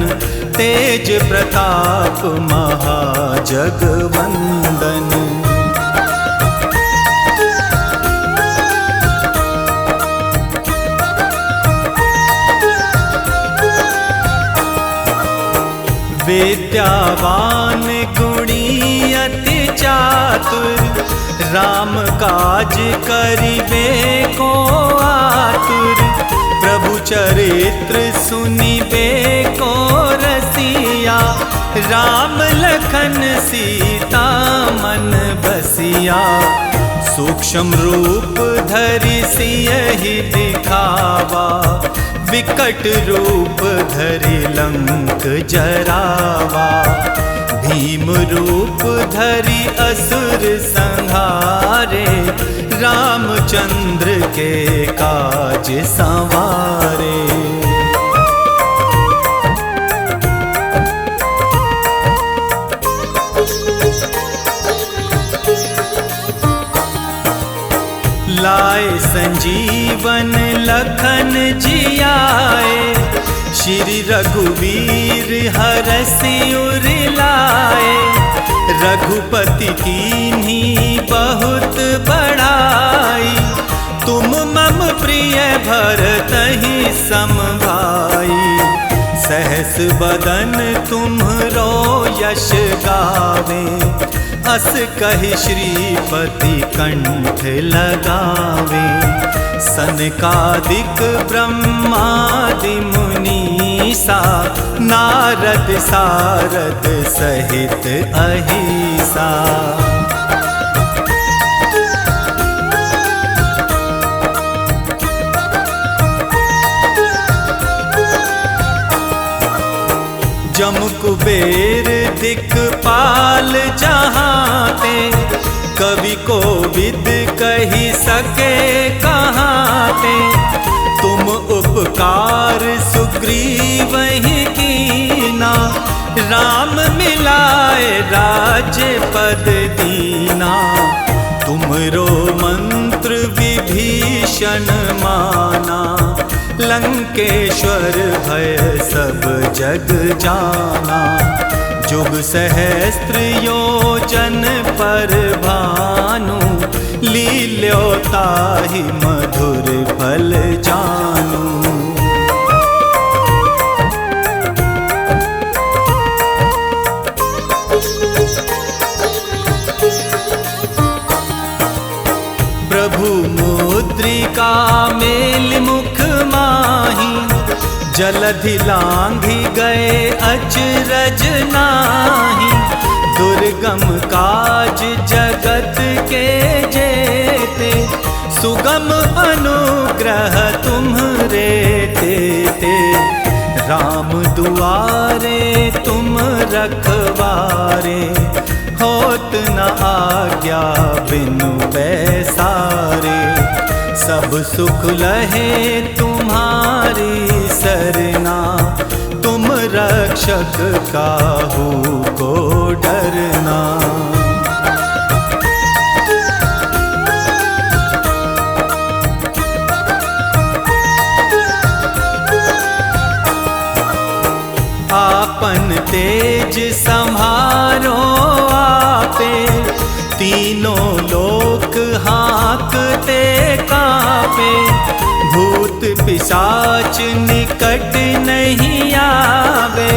तेज प्रताप महाजगवंदन। विद्यावान गुणी अति चातुर, राम काज करिबे को आतुर। प्रभु चरित्र सुनिबे को रसिया, राम लखन सीता मन बसिया। सूक्ष्म रूप धरि सियहि दिखावा, विकट रूप धरि लंक जरावा। भीम रूप धरि असुर संहारे, रामचंद्र के काज संवारे। लाए संजीवन लखन जियाए, श्री रघुवीर हरषि उर लाए। रघुपति कीन्ही बहुत बड़ाई, तुम मम प्रिय भरतहि सम भाई। सहस बदन तुम्हरो यश गावे, अस कहि श्रीपति कंठ लगावे। सनकादिक ब्रह्मादि मुनीसा, नारद सारद सहित अहिसा। जम कुबेर दिक्पाल जहाँते, कवि को विद कही सके कहाते। तुम उपकार सुग्रीवहि कीना, राम मिलाए राज्य पद दीना। तुमरो मंत्र विभीषण माना, लंकेश्वर भय सब जग जाना। जुग सहस्त्र योजन पर भानु, लील्यो ताहि मधुर फल जानू। प्रभु मुद्रिका मेल मुख माही, जलधि लांघी गए अचरज नाही, दुर्गम काज जगत के जेते, सुगम अनुग्रह तुम्हरे तेते। राम दुआरे तुम रखवारे, होत न आज्ञा बिनु पैसारे। सब सुख लहे तुम्हारी सरना, तुम रक्षक काहू को डरना। आपन तेज संहारो आपे, तीनों लोक हाँकते कापे। भूत पिशाच निकट नहीं आवे,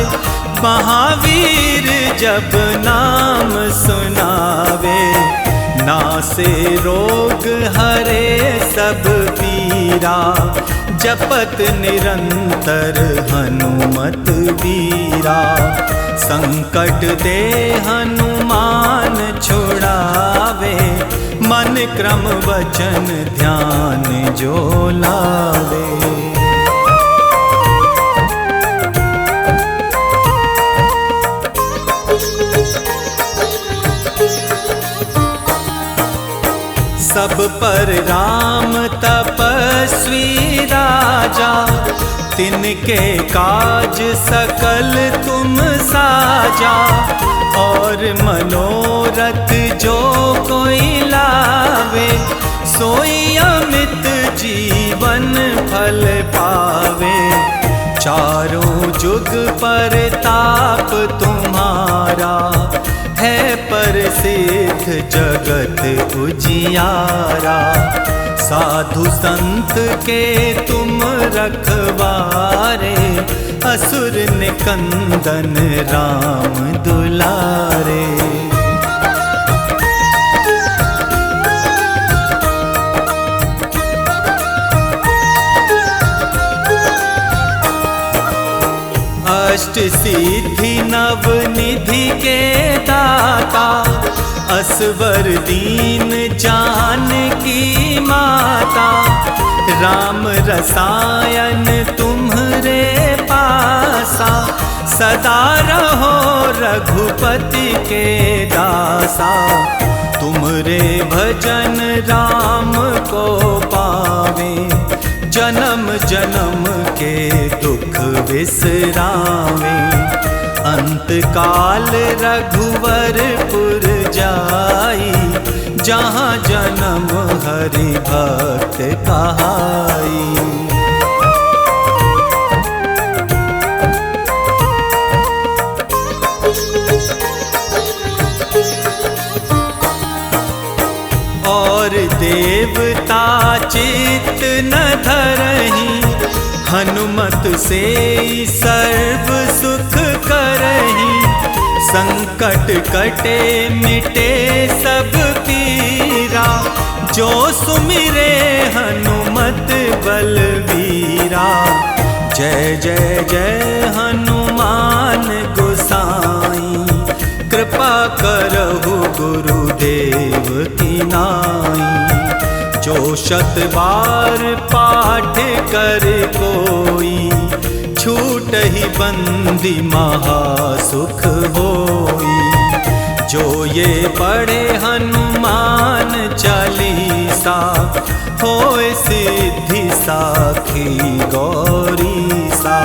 महावीर जब नाम सुनावे। नासे रोग हरे सब पीरा, जपत निरंतर हनुमत वीरा। संकट दे हनुमान छुड़ावे, मन क्रम वचन ध्यान जो लावे। सब पर राम तपस्वी राजा, तिनके काज सकल तुम साजा। और मनोरथ जो कोई लावे, सोई अमित जीवन फल पावे। चारों जुग पर ताप तुम्हारा, है प्रसिद्ध जगत उजियारा। साधु संत के तुम रखवारे, असुर निकंदन राम दुलारे। अष्ट सिद्धि नव निधि के दाता, असवर दीन जानकी माता। राम रसायन तुम्हरे पासा, सदा रहो रघुपति के दासा। तुमरे भजन राम को पावे, जन्म जन्म के दुख विसरावे। अंत काल रघुवरपुर जाई, जहाँ जन्म हरि भक्त कहाई। और देवता चित्त न धरहीं, हनुमत से सर्व सुख करहीं। संकट कटे मिटे सब पीरा, जो सुमिरे हनुमत बलवीरा। जय जय जय हनुमान गोसाई, कृपा करहु गुरुदेव की नाई। जो शत बार पाठ कर कोई, छूट ही बंदी महासुख होई। जो ये पढ़े हनुमान चालीसा, होए सिद्धि साखी गौरी सा।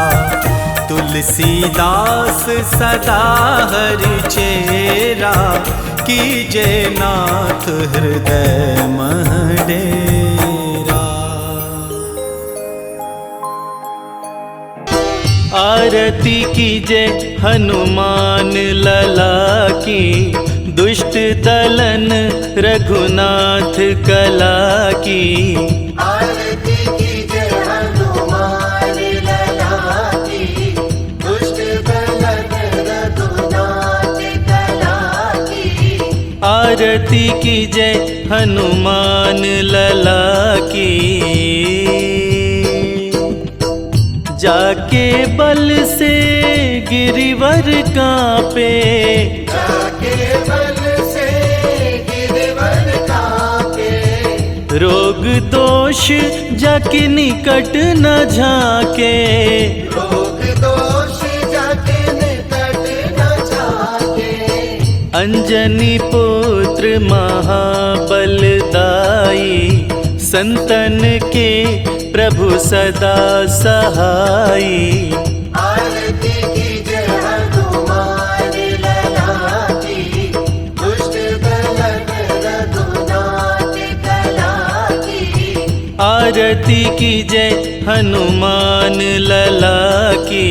तुलसीदास सदा हरि चेरा, कीजे नाथ हृदय मह डेरा। आरती कीजे हनुमान लला की, दुष्ट दलन रघुनाथ कला की। आरती कीजे हनुमान लला की, दुष्ट दलन रघुनाथ कला की। आरती कीजे हनुमान लला की, जाके जाके बल से गिरिवर कांपे, जाके बल से गिरवर कांपे, रोग दोष जाके निकट न झाके, रोग दोष जाके निकट न जाके, अंजनी पुत्र महाबलदाई, संतन के प्रभु सदा सहाई। आरती कीजय हनुमान लला की, दुष्ट दलन रघुनाथ कला की। आरती की जय हनुमान लला की।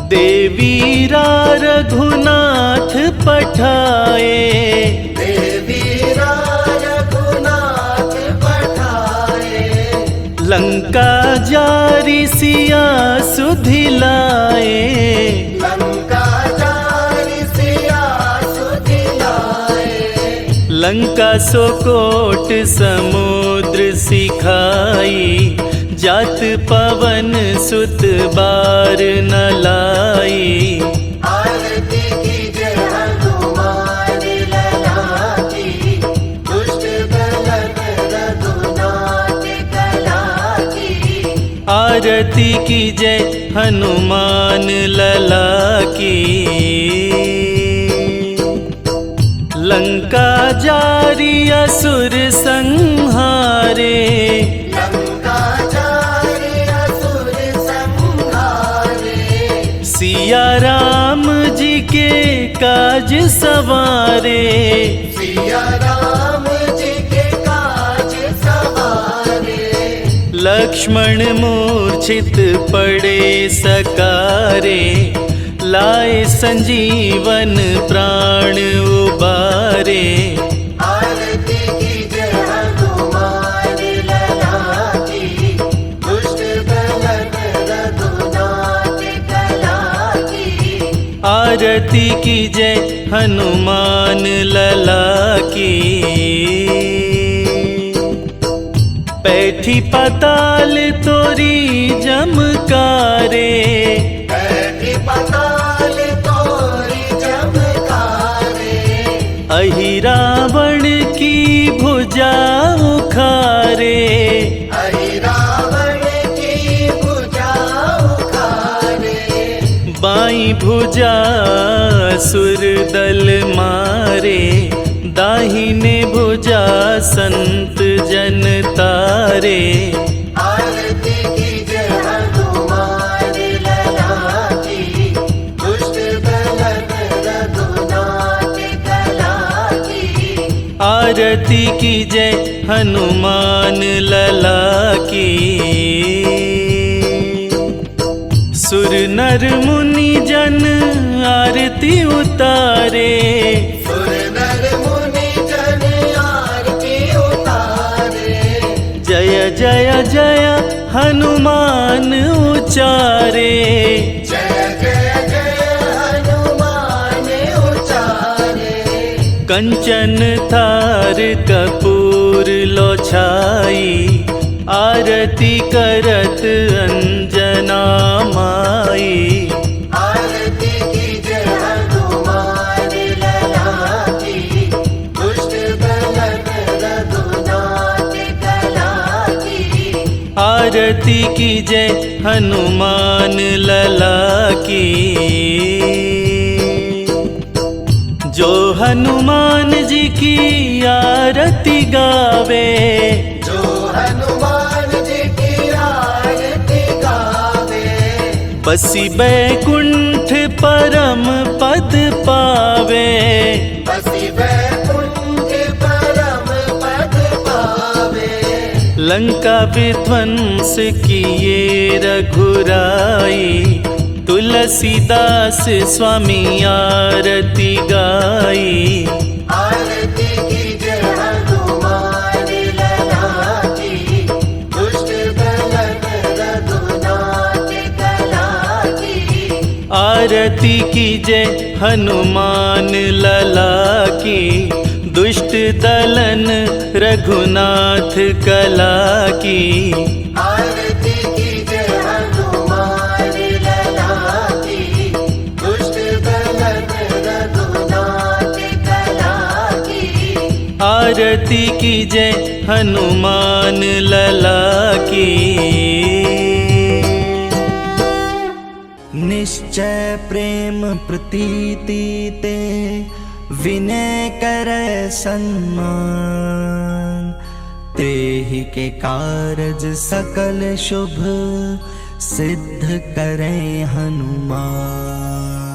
देवीरा रघुनाथ पठाए, देवीरा रघुनाथ पठाए, लंका जारी सिया सुधिलाए, लंका जारी सिया सुधिलाए, लंका सो कोट समुद्र सिखाई, जात पवन सुत बार न लाई। आरती कीजय हनुमान लला की, दुष्ट दलन रघुनाथ कला की। आरती की जय हनुमान लला की। लंका जारी असुर संहारे, लंका जारी असुर संहारे, सिया राम जी के काज सवारे, सिया राम जी के काज सवारे, लक्ष्मण मूर्छित पड़े सकारे, लाए संजीवन प्राण उबारे। आरती कीजय हनुमान लला की, दुष्ट दलन रघुनाथ कला की। आरती की जय हनुमान लला की। पैठी पाताल तोरी जमकारे, बैठी पताल तोरी चमकारे, अहि रावण की भुजा उखारे, अहि रावण की भुजा उखारे, बाई भुजा सुर दल मारे, दाहिने भुजा संत जन तारे। आरती कीजय हनुमान लला की, दुष्ट दलन रघुनाथ कला की। आरती की जय हनुमान लला की। सुर नर मुनि जन आरती उतारे, सुर नर मुनि जन आरती उतारे, जय जय जय हनुमान उचारे, जय जय जय हनुमान उचारे, कंचन थार कपूर लो छाई, आरती करत अंजना माई। आरती कीजय हनुमान लला की, दुष्ट दलन रघुनाथ कला की। आरती की जय हनुमान लला की। जो हनुमान जी की आरती गावे, जो हनुमान जी की आरती गावे, बसी बैकुंठ परम पद पावे, बसी बैकुंठ परम पद पावे, लंका विध्वंस किए रघुराई, तुलसीदास स्वामी आरती गाई। आरती कीजय हनुमान लला की, दुष्ट दलन रघुनाथ कला की। आरती की जय हनुमान लला की, दुष्ट दलन रघुनाथ कला की। आरती आरती कीजय हनुमान लला की। निश्चय प्रेम प्रतीति ते विनय करे सन्मान, तेहि के कारज सकल शुभ सिद्ध करे हनुमान।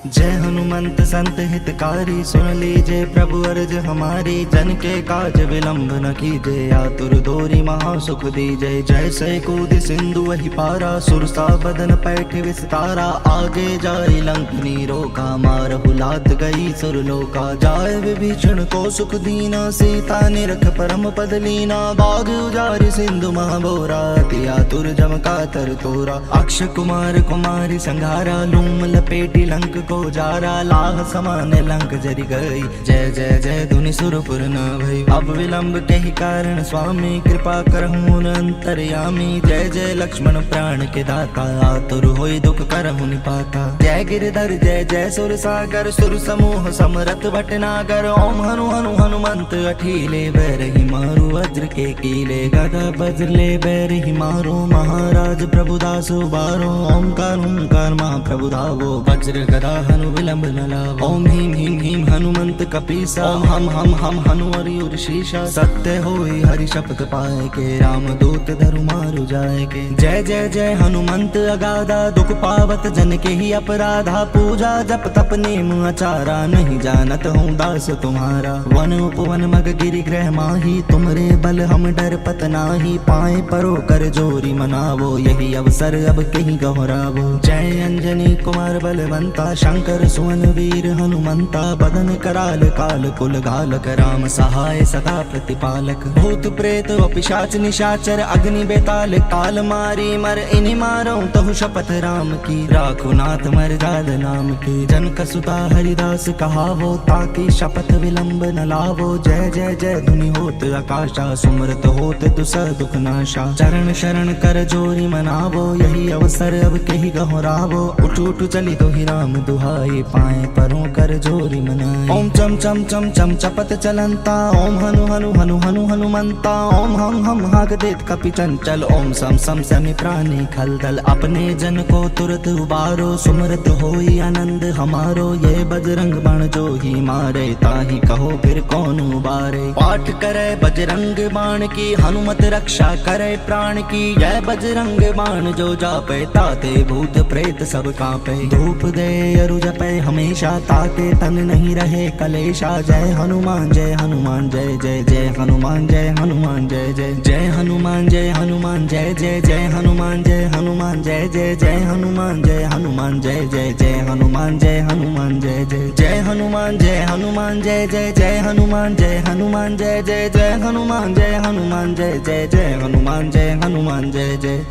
जय हनुमंत संत हितकारी, सुन लीजिए प्रभु अर्ज हमारी। जन के काज विलंब न कीजिए, आतुर दोरी महा सुख दीजिए। जैसे कूद सिंधु वही पारा, सुरसा बदन पैठ विस्तारा। आगे जाए लंकनी रोका, मारहु लात गई सुरलोका। जाय विभीषण को सुख दीना, सीता निरख परम पद लीना। बाग उजारि सिंधु महाबोरा, अति आतुर जम कातर तोरा। अक्षय कुमार कुमारी संघारा, लूम लपेटी लंक को जारा। लाह समान लंक जरि गई, जय जय जय धुनि सुरपुर न भई। अब विलंब के ही कारण स्वामी, कृपा करहु अंतर्यामी। जय जय लक्ष्मण प्राण के दाता, आतुर होई दुख करहु निपाता। जय गिरधर जय जय सुर सागर, सुर समूह समरथ भटनागर। ओम हनु हनु हनुमंत अठीले, बैरहि मारू वज्र के कीले। गदा वज्र ले बैरहि मारो, महाराज प्रभुदास उबारो। ओंकार ओंकार महाप्रभु धावो, वज्र गदा हनु विलंब न लावो। ओम ह्रीं ह्रीं ह्रीं हनुमंत कपीसा, ओम हम हनु हरिउर शीशा। सत्य होई हरि शपथ पाए के, राम दूत धरु मारु जाए के। जय जय जय हनुमंत अगाधा, दुख पावत जन के ही अपराधा। पूजा जप तप नेम आचारा, नहीं जानत हूँ दास तुम्हारा। वन उपवन मग गिरि ग्रह माही, तुमरे बल हम डर पत नाही। पाए परो कर जोरी मनावो, यही अवसर अब कहीं गहरावो। जय अंजनी कुमार बलवंता, शंकर सुवन वीर हनुमंता। बदन कराल काल कुल घालक, राम सहाय सदा प्रतिपालक। भूत प्रेत व पिशाच निशाचर, अग्नि बेताल काल मारी। मर इन्हीं मारो तहु शपथ राम की, राखो नाथ मर जाद नाम की। जन कसुता हरिदास कहावो, ताकि शपथ विलंब न लावो। जय जय जय धुनि होत आकाशा, सुमरत होत दुस दुख नाशा। चरण शरण कर जोरी मनावो, यही अवसर अब कही गहरावो। उठ उठ चली तो ही राम दुहाई, पाए परों कर जोरी मनाई। ओम चम चम चम चम चपत चलंता, ओम हनु हनु हनु हनु हनुमंता। ओम हम हाक देत कपि चंचल, ओम सम सम समी प्राणी खलदल। अपने जन को तुरत उबारो, सुमरत होई आनंद हमारो। ये बजरंग बाण जो ही मारे, ताही कहो फिर कौन उबारे। पाठ करे बजरंग बाण की, हनुमत रक्षा करे प्राण की। यह बजरंग बाण जो जापे, ताते भूत प्रेत सब कांपे। धूप दे अरु जपे हमेशा, ताके तन नहीं रहे कलेशा। जय हनुमान जय हनुमान जय जय जय हनुमान जय हनुमान जय जय जय हनुमान जय हनुमान जय जय जय हनुमान जय हनुमान जय जय जय हनुमान जय हनुमान जय जय जय हनुमान जय हनुमान जय जय जय हनुमान जय हनुमान जय जय जय हनुमान जय हनुमान जय जय जय हनुमान जय हनुमान जय जय जय हनुमान जय हनुमान जय जय।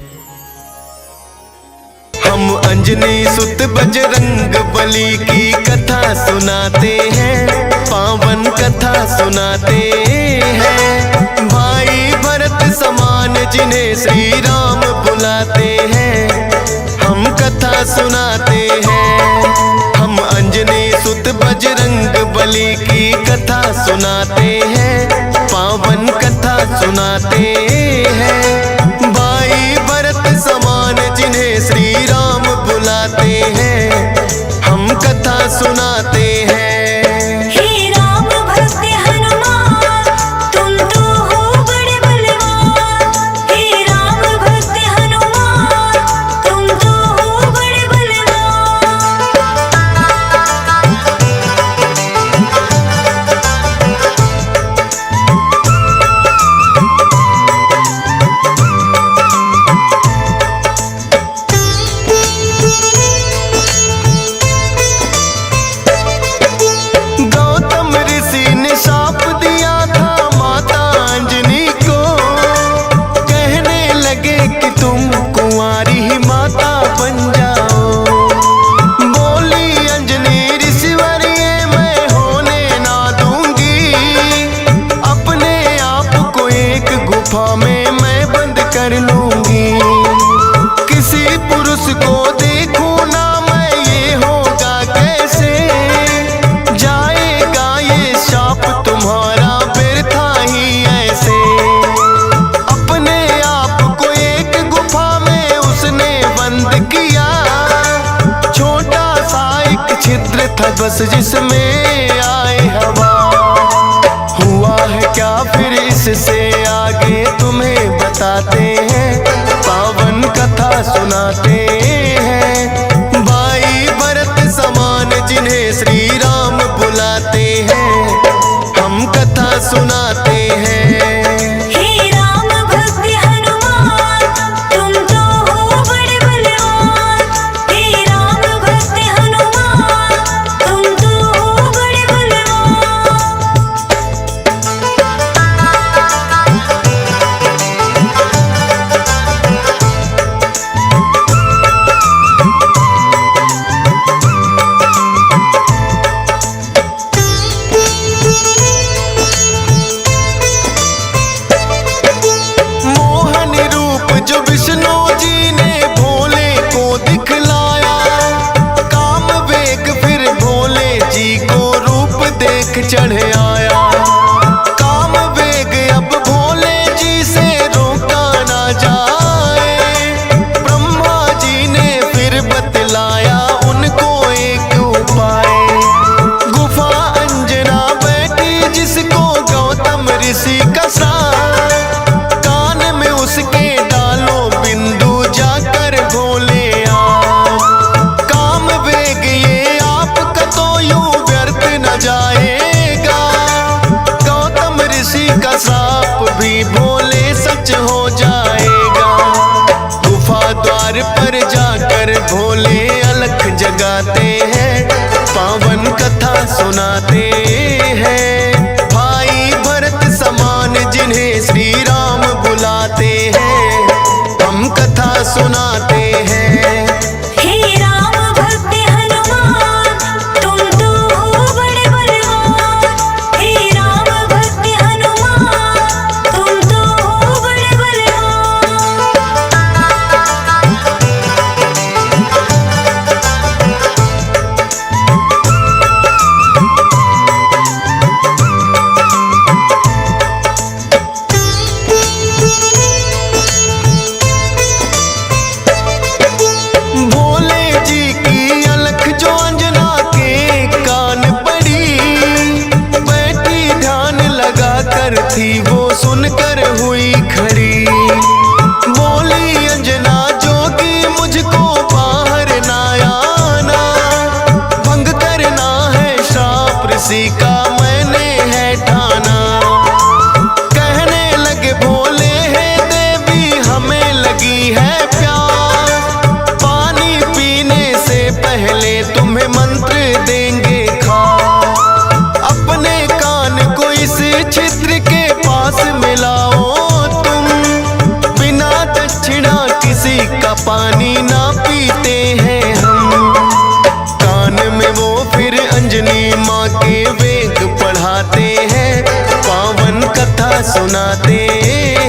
हम अंजनी सुत बजरंग बली की कथा सुनाते हैं, पावन कथा सुनाते हैं। भाई भरत समान जिन्हें श्री राम बुलाते हैं, हम कथा सुनाते हैं। हम अंजनी सुत बजरंग बली की कथा सुनाते हैं, पावन कथा सुनाते हैं। भाई भरत समान जिन्हें श्री राम बुलाते हैं, हम कथा सुनाते हैं। हे राम भक्त हनुमान, तुम तो हो बड़े बलवान। हे राम भक्त हनुमान, तुम तो हो बड़े बलवान। था बस जिसमें आए हवा। हुआ है क्या फिर इससे आगे तुम्हें बताते हैं, पावन कथा सुनाते हैं। भाई भरत समान जिन्हें श्री राम बुलाते हैं, हम कथा सुनाते हैं। हे राम भक्त हनुमान, तुम तो हो बड़े बलवान। हे राम भक्त हनुमान, तुम तो हो बड़े बलवान। मोहन रूप जो विष्णु जी ने भोले को दिखलाया, काम वेग फिर भोले जी को रूप देख चढ़ आया। काम वेग अब भोले जी से रोका ना जाए, ब्रह्मा जी ने फिर बतलाया उनको एक उपाय। गुफा अंजना बैठी जिसको गौतम ऋषि का साथ, कान में उसके डालो बिंदु जाकर भोले आप। काम वेग ये आपका तो यूं व्यर्थ न जाएगा, गौतम ऋषि का श्राप भी भोले सच हो जाएगा। गुफा द्वार पर जाकर भोले अलख जगाते हैं, पावन कथा सुनाते हैं। भाई भरत समान जिन्हें श्री राम बुलाते हैं, हम कथा सुनाते हैं। हे राम भक्त हनुमान, तुम तो हो बड़े बलवान। हे राम भक्त हनुमान, तुम तो हो बड़े बलवान। भोले जी की अलख जो अंजना के कान पड़ी, बैठी ध्यान लगा कर थी वो सुनकर हुई खड़ी। बोली अंजना जोगी मुझको बाहर ना आना, भंग करना है श्राप ऋषि का मैंने है ठाना। कहने लगे भोले है देवी हमें लगी है प्यास, पानी पीने से पहले तुम्हें मंत्र देंगे खास। अपने कान को इस छिद्र के पास मिलाओ तुम, बिना दक्षिणा किसी का पानी ना पीते हैं हम। कान में वो फिर अंजनी माँ के वेद पढ़ाते हैं, पावन कथा सुनाते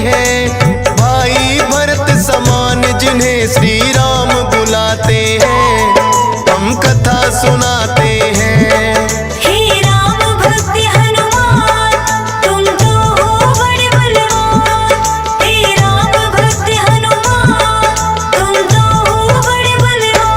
हैं। भाई भरत समान जिन्हें श्री राम बुलाते हैं, हम कथा सुनाते हैं। हे राम भक्त हनुमान, तुम तो हो बड़े बलवान। हे राम भक्त हनुमान, तुम तो हो बड़े बलवान।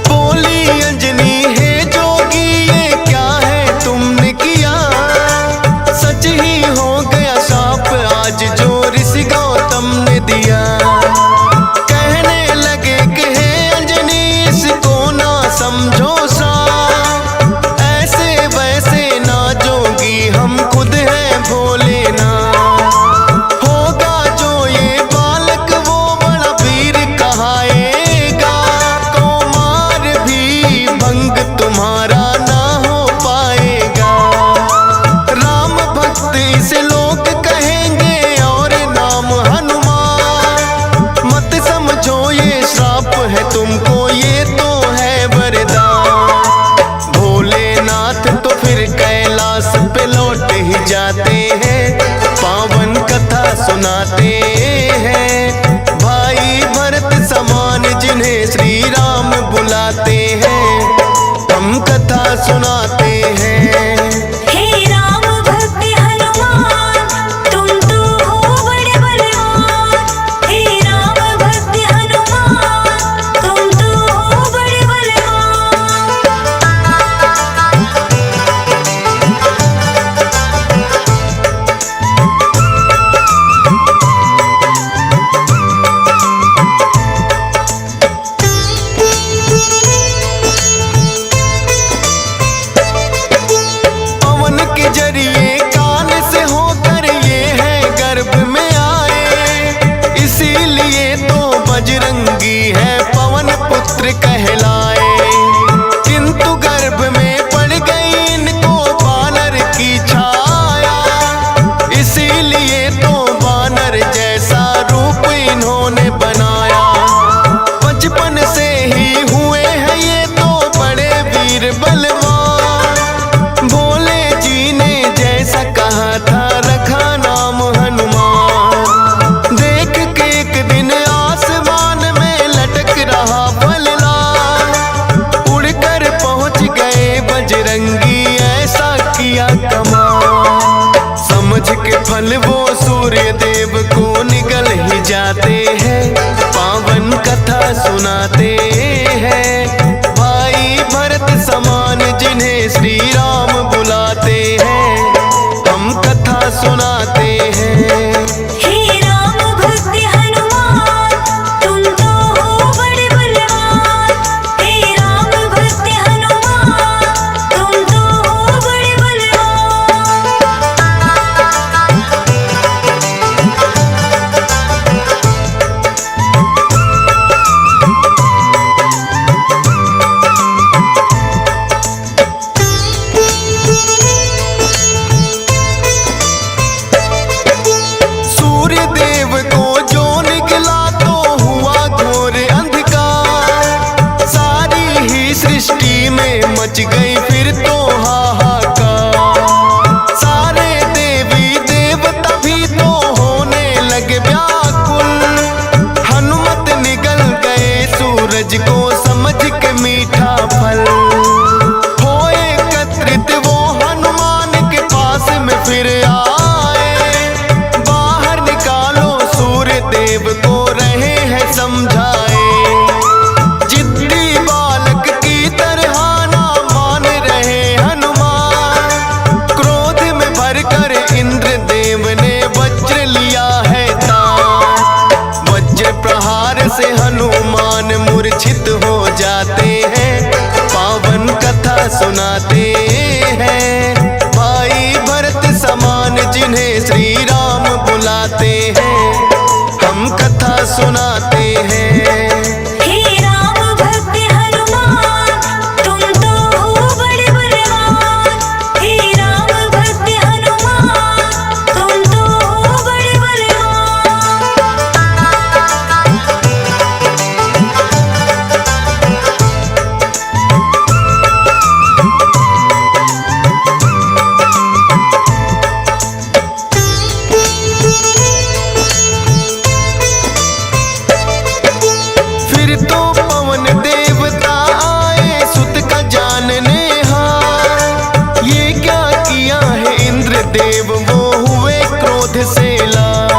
बोली अंजनी है जोगी ये क्या है तुमने किया, सच ही हो गया शाप आज जो ऋषि गौतम ने दिया। कहने लगे कि हे अंजनी इसको ना समझो साफ, ऐसे वैसे ना जोगी हम खुद हैं भोले ना। होगा जो ये बालक वो बड़ा वीर कहाएगा, कौमार भी भंग तुम्हारा ना हो पाएगा। राम भक्त इसे लोग कहेंगे और नाम हनुमान, मत समझो ये श्राप है तुमको ये तो है वरदान। भोलेनाथ तो फिर कैलाश पे लौट ही जाते हैं, पावन कथा सुनाते हैं। भाई भरत समान जिन्हें श्री राम जाते हैं, हम कथा सुनाते हैं। हे राम भक्त हनुमान तुम तो हो बड़े बलवान। हे राम भक्त हनुमान तुम तो हो बड़े बलवान। पवन के जरिए कान से होकर ये है गर्भ में आए, इसीलिए तो बजरंगी है पवन पुत्र कहलाए। किंतु गर्भ में पड़ गई इनको वानर की छाया, इसीलिए तो वानर जैसा रूप इन्होंने बनाया। बचपन से ही हुए हैं ये तो बड़े वीर बलवान, भोले जी ने जैसा कहा था रखा नाम हनुमान। देख के एक दिन आसमान में लटक रहा फलदार, उड़कर पहुंच गए बजरंगी ऐसा किया कमाल। समझ के फल वो सूर्य देव को निकल ही जाते हैं, पावन कथा सुनाते हैं। भाई भरत समान जिन्हें श्री राम बुलाते हैं, हम कथा सुनाते हैं। हे राम भक्त हनुमान तुम तो हो बड़े बलवान। हे राम भक्त हनुमान तुम तो हो बड़े बलवान। सूर्य देव को जो निकला तो हुआ घोर अंधकार, सारी ही सृष्टि में मच गई फिर तो हाहाकार। सारे देवी देवता भी तो होने लगे व्याकुल, हनुमत निगल गए सूरज को समझ के मीठा फल। हो एकत्रित वो हनुमान के पास में फिर आए, बाहर निकालो सूर्य देव को रहे हैं समझाए। जिद्दी बालक की तरह ना मान रहे हनुमान, क्रोध में भरकर इंद्र देव ने वज्र लिया है तान। वज्र प्रहार से हनुमान मूर्छित हो जाते हैं, पावन कथा सुनाते हैं। भाई भरत समान जिन्हें श्री राम बुलाते हैं, हम कथा सुनाते हैं। हे राम भक्त हनुमान तुम तो हो बड़े बलवान। हे राम भक्त हनुमान तुम तो हो बड़े बलवान। फिर तो पवन देवता आए सुत का जानने हार, ये क्या किया है इंद्र देव वो हुए क्रोध से लाल।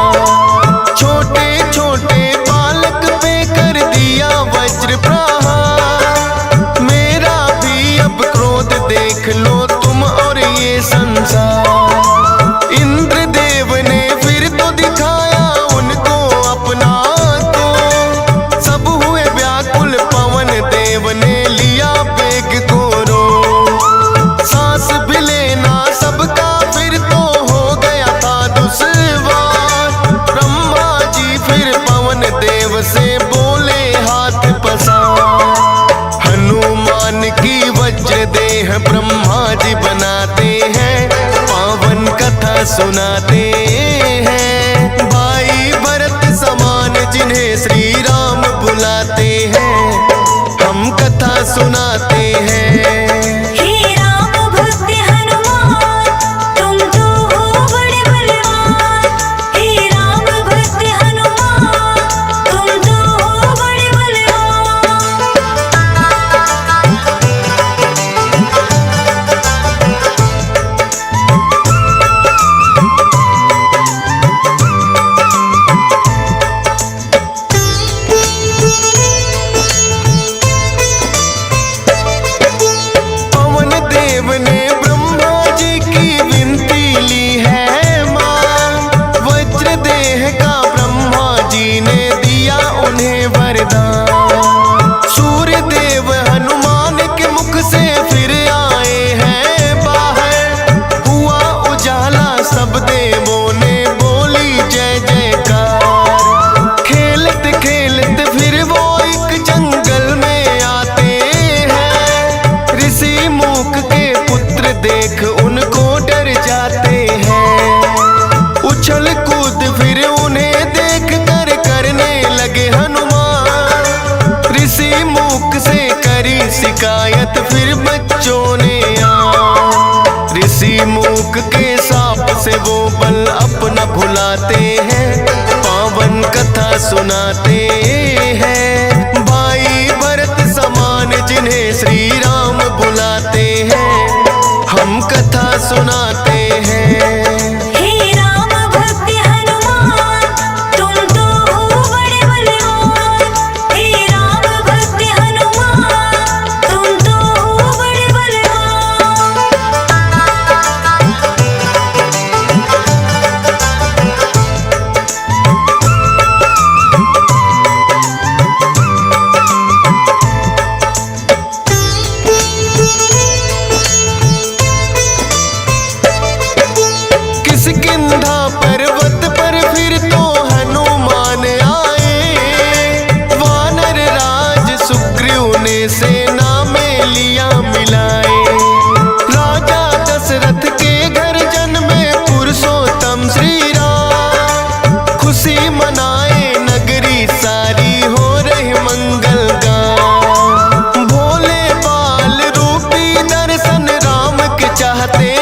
छोटे छोटे बालक पे कर दिया वज्र प्रहार, मेरा भी अब क्रोध देख लो तुम और ये संसार। इंद्र देव ने फिर तो दिखाया उनको अपना को, सब हुए व्याकुल पवन देव ने लिया बेग को रो। सांस भी लेना सबका फिर तो हो गया था दुश्वार। ब्रह्मा जी फिर पवन देव से बोले हाथ पसार। हनुमान की वज्र देह ब्रह्मा जी बनाते हैं, पावन कथा सुनाते हैं। भाई भरत समान जिन्हें श्री राम बुलाते हैं, हम कथा सुनाते हैं। हे राम भक्त हनुमान तुम तो हो बड़े बलवान। हे राम भक्त हनुमान तुम तो हो बड़े बलवान। निशान। सूर्य देव हनुमान के मुख से फिर आए हैं बाहर, हुआ उजाला सब देवों ने बोली जय जयकार। खेलते खेलते फिर वो एक जंगल में आते हैं, ऋषि मूक के पुत्र देख उनको डर जाते हैं। उछल कूद फिर उन्हें देख कर करने लगे हनुमान। ऋषि मूक से करी शिकायत फिर बच्चों ने ऋषि मूक के साप से वो बल अपना भुलाते हैं, पावन कथा सुनाते हैं। भाई भरत समान जिन्हें श्री राम बुलाते हैं, हम कथा सुनाते हैं। हे राम भक्त हनुमान, तुम तो हो बड़े बलवान। हे राम भक्त हनुमान, तुम तो हो बड़े बलवान। किष्किंधा पर्वत पर फिर तो हनुमान आए। वानर राज सुग्रीव ने सेना में लिया मिलाए। राजा दशरथ के घर जन्मे पुरुषोत्तम श्री राम, खुशी मनाए नगरी सारी हो रही मंगल गान। भोले बाल रूपी दर्शन राम के चाहते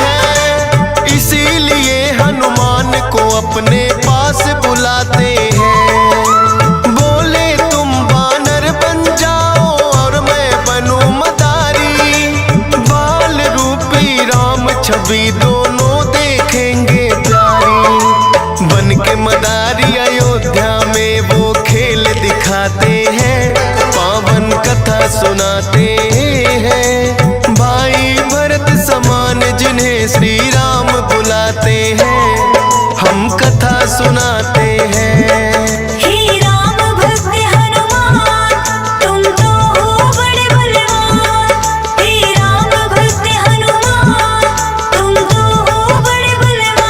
हैं, इसीलिए हनुमान को अपने पास बुलाते हैं। बोले तुम वानर बन जाओ और मैं बनूं मदारी, बाल रूपी राम छवि दोनों देखेंगे प्यारी। बन के मदारी अयोध्या में वो खेल दिखाते हैं, पावन कथा सुनाते हैं। भाई भरत समान जिन्हें श्री राम बुलाते हैं, हम कथा सुनाते हैं। हे राम भक्त हनुमान, तुम तो हो बड़े बलवान। हे राम भक्त हनुमान, तुम तो हो बड़े बलवान।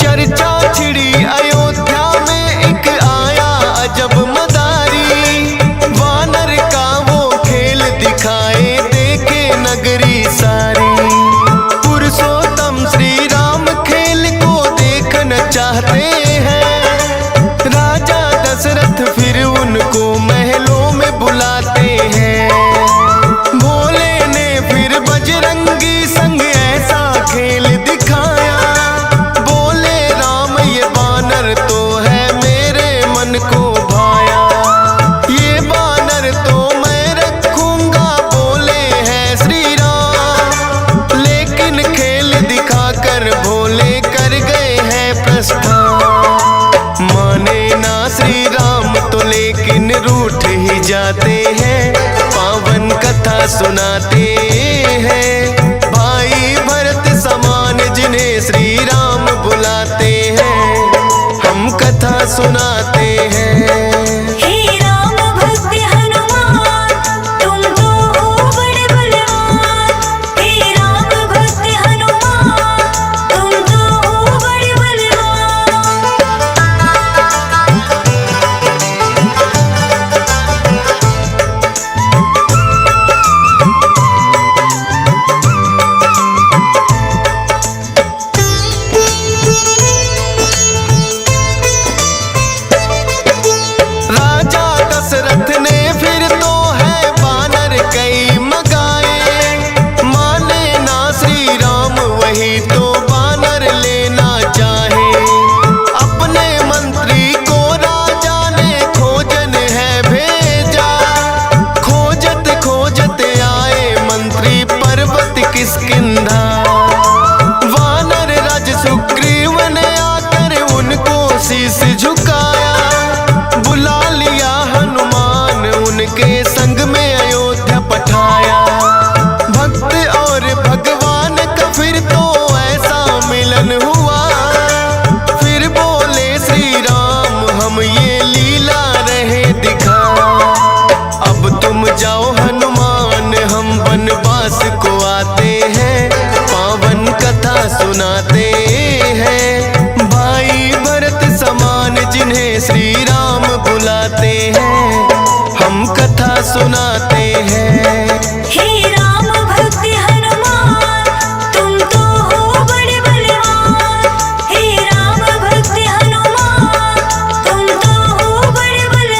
चर्चा छिड़ी अयोध्या में एक आया अजब मदारी। वानर का वो खेल दिखाए देखे नगरी सारी। पुरुषोत्तम श्री राम खेल को देखना चाहते हैं। राजा दशरथ फिर उनको महलों में बुलाते हैं। भोले ने फिर बजरंगी संग ऐसा खेल दिखाया। बोले राम ये बानर तो है मेरे मन को भाया, ये बानर तो मैं रखूंगा बोले हैं श्री राम। लेकिन खेल दिखाकर भोले कर गए हैं प्रस्थान। माने ना श्री राम तो लेकिन रूठ ही जाते हैं, पावन कथा सुनाते हैं। भाई भरत समान जिन्हें श्री राम बुलाते हैं, हम कथा सुनाते हैं। हे राम भक्त हनुमान, तुम तो हो बड़े बलवान। हे राम भक्त हनुमान, तुम तो हो बड़े बलवान। झुकाया, बुला लिया हनुमान उनके संग में अयोध्या पठाया। भक्त और भगवान का फिर तो ऐसा मिलन हुआ, फिर बोले श्री राम हम ये लीला रहे दिखा। अब तुम जाओ हनुमान हम वनवास को आते हैं, पावन कथा सुनाते हैं। भाई भरत समान जिन्हें श्री राम बुलाते हैं, हम कथा सुनाते हैं। हे राम भक्त हनुमान तुम तो हो बड़े बलवान। हे राम भक्त हनुमान तुम तो हो बड़े बलवान।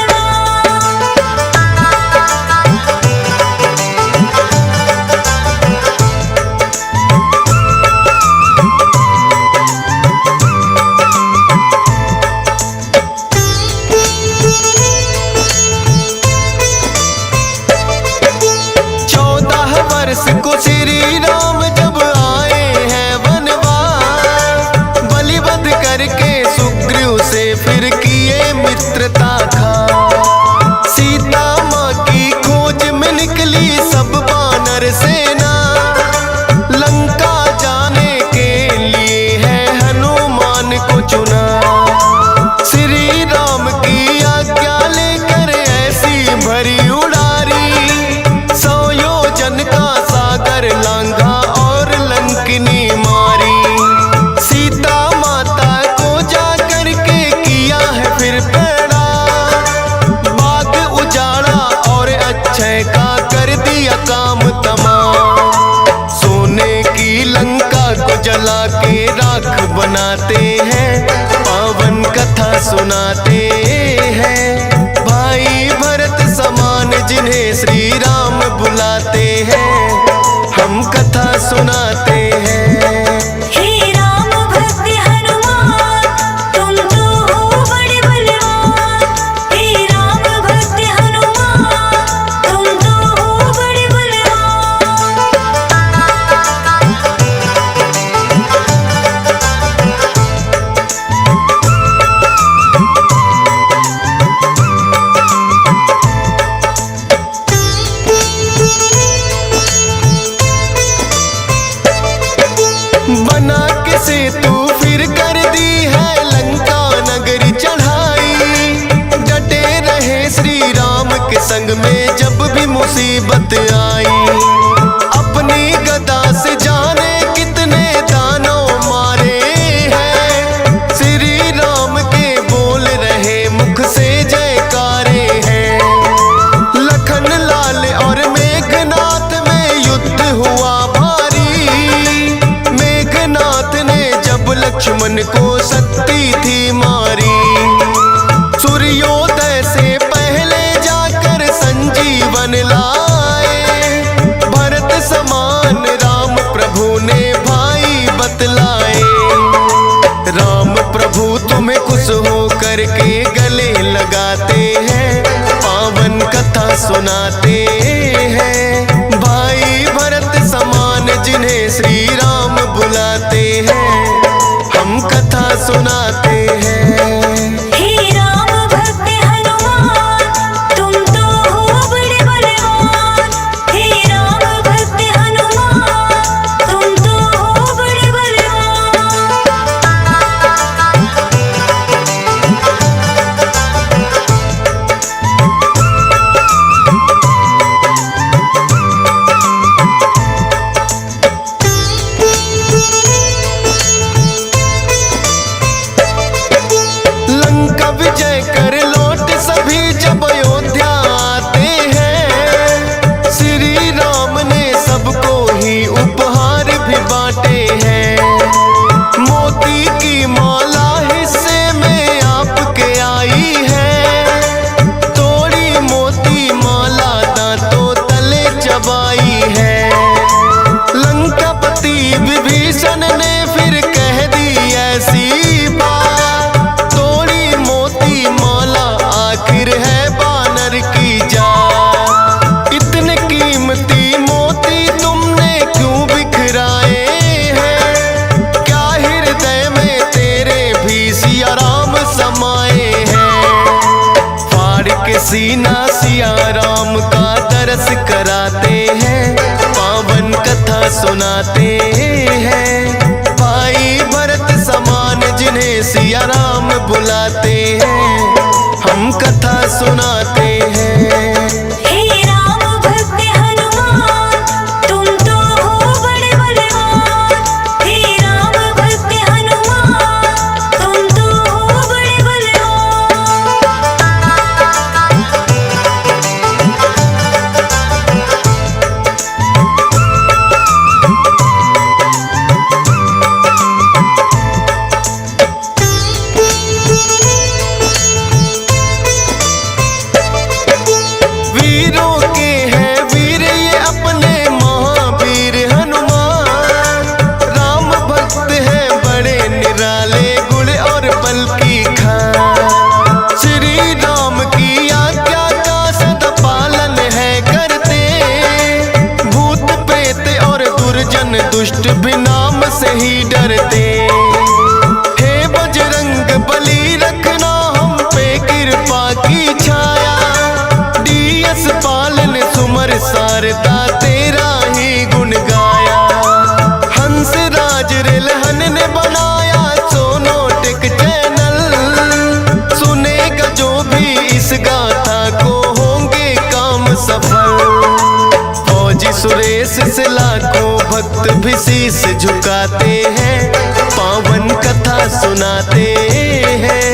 वर्ष को श्री राम जब आए हैं वनवास, बलि वध करके सुग्रीव से फिर किए मित्रता खा। सीता माँ की खोज में निकली सब वानर सेना, लंका जाने के लिए है हनुमान को चुना। श्री राम की आज्ञा लेकर ऐसी भरी उड़ारी, का सागर लांघा और लंकिनी मारी। सीता माता को जाकर के किया है फिर पैड़ा, बाग उजाड़ा और अक्षय का कर दिया काम तमाम। सोने की लंका को जला के राख बनाते हैं, पावन कथा सुनाते हैं। भाई भरत समान जिन्हें श्री राम बुलाते हैं, हम कथा सुनाते हैं। हे राम भक्त हनुमान तुम तो हो बड़े बलवान। हे राम भक्त हनुमान तुम तो हो बड़े बलवान। बना के सेतु फिर कर दी है लंका नगरी चढ़ाई। डटे रहे श्री राम के संग में जब भी मुसीबत आई। अपनी गदा से जाने कितने दानव मारे हैं, श्री राम के बोल रहे मुख से जयकारे हैं। लखन लाल और मेघनाथ में युद्ध हुआ भारी, मेघनाथ ने जब लक्ष्मण को शक्ति थी मारी। सूर्योदय से पहले जाकर संजीवन लाए, भरत समान राम प्रभु ने भाई बतलाए। राम प्रभु तुम्हें खुश हो करके गले लगाते हैं, पावन कथा सुनाते हैं। भाई भरत समान जिन्हें श्री राम बुलाते हैं, हम कथा सुनाते हैं। हे राम भक्त हनुमान तुम तो हो बड़े बलवान। हे राम भक्त हनुमान तुम तो हो बड़े बलवान। लंका विजय कर लौट सभी जब अयोध्या आते हैं, श्री राम ने सबको ही उपहार भी बांटे हैं। मोती की माला हिस्से में आपके आई है, तोड़ी मोती माला दांतों तले चबाई है। लंकापति विभीषण ने फिर कह दी ऐसी बात, तोड़ी मोती माला हसीना सिया राम का दरस कराते हैं, पावन कथा सुनाते हैं। भाई भरत समान जिन्हें सिया राम बुलाते हैं, हम कथा सुनाते हैं। हे राम भक्त हनुमान, तुम तो हो बड़े बलवान। हे राम भक्त हनुमान, तुम तो हो बड़े बलवान। वीरों के हैं वीर ये अपने महावीर हनुमान। राम भक्त हैं बड़े निराले गुण और बल की खान। श्री राम की आज्ञा का सदा पालन है करते, भूत प्रेत और दुर्जन दुष्ट भी नाम से ही डरते। हे बजरंग बली रखना हम पे कृपा की छाया, डीएस पालन सुमर सारदा तेरा ही गुण गाया। हंस राज रेलहन ने बनाया सोनोटिक चैनल, सुनेगा जो भी इस गाथा को होंगे काम सफल। फौजी सुरेश से लाखों भक्त भी शीस झुकाते हैं, पावन कथा सुनाते हैं।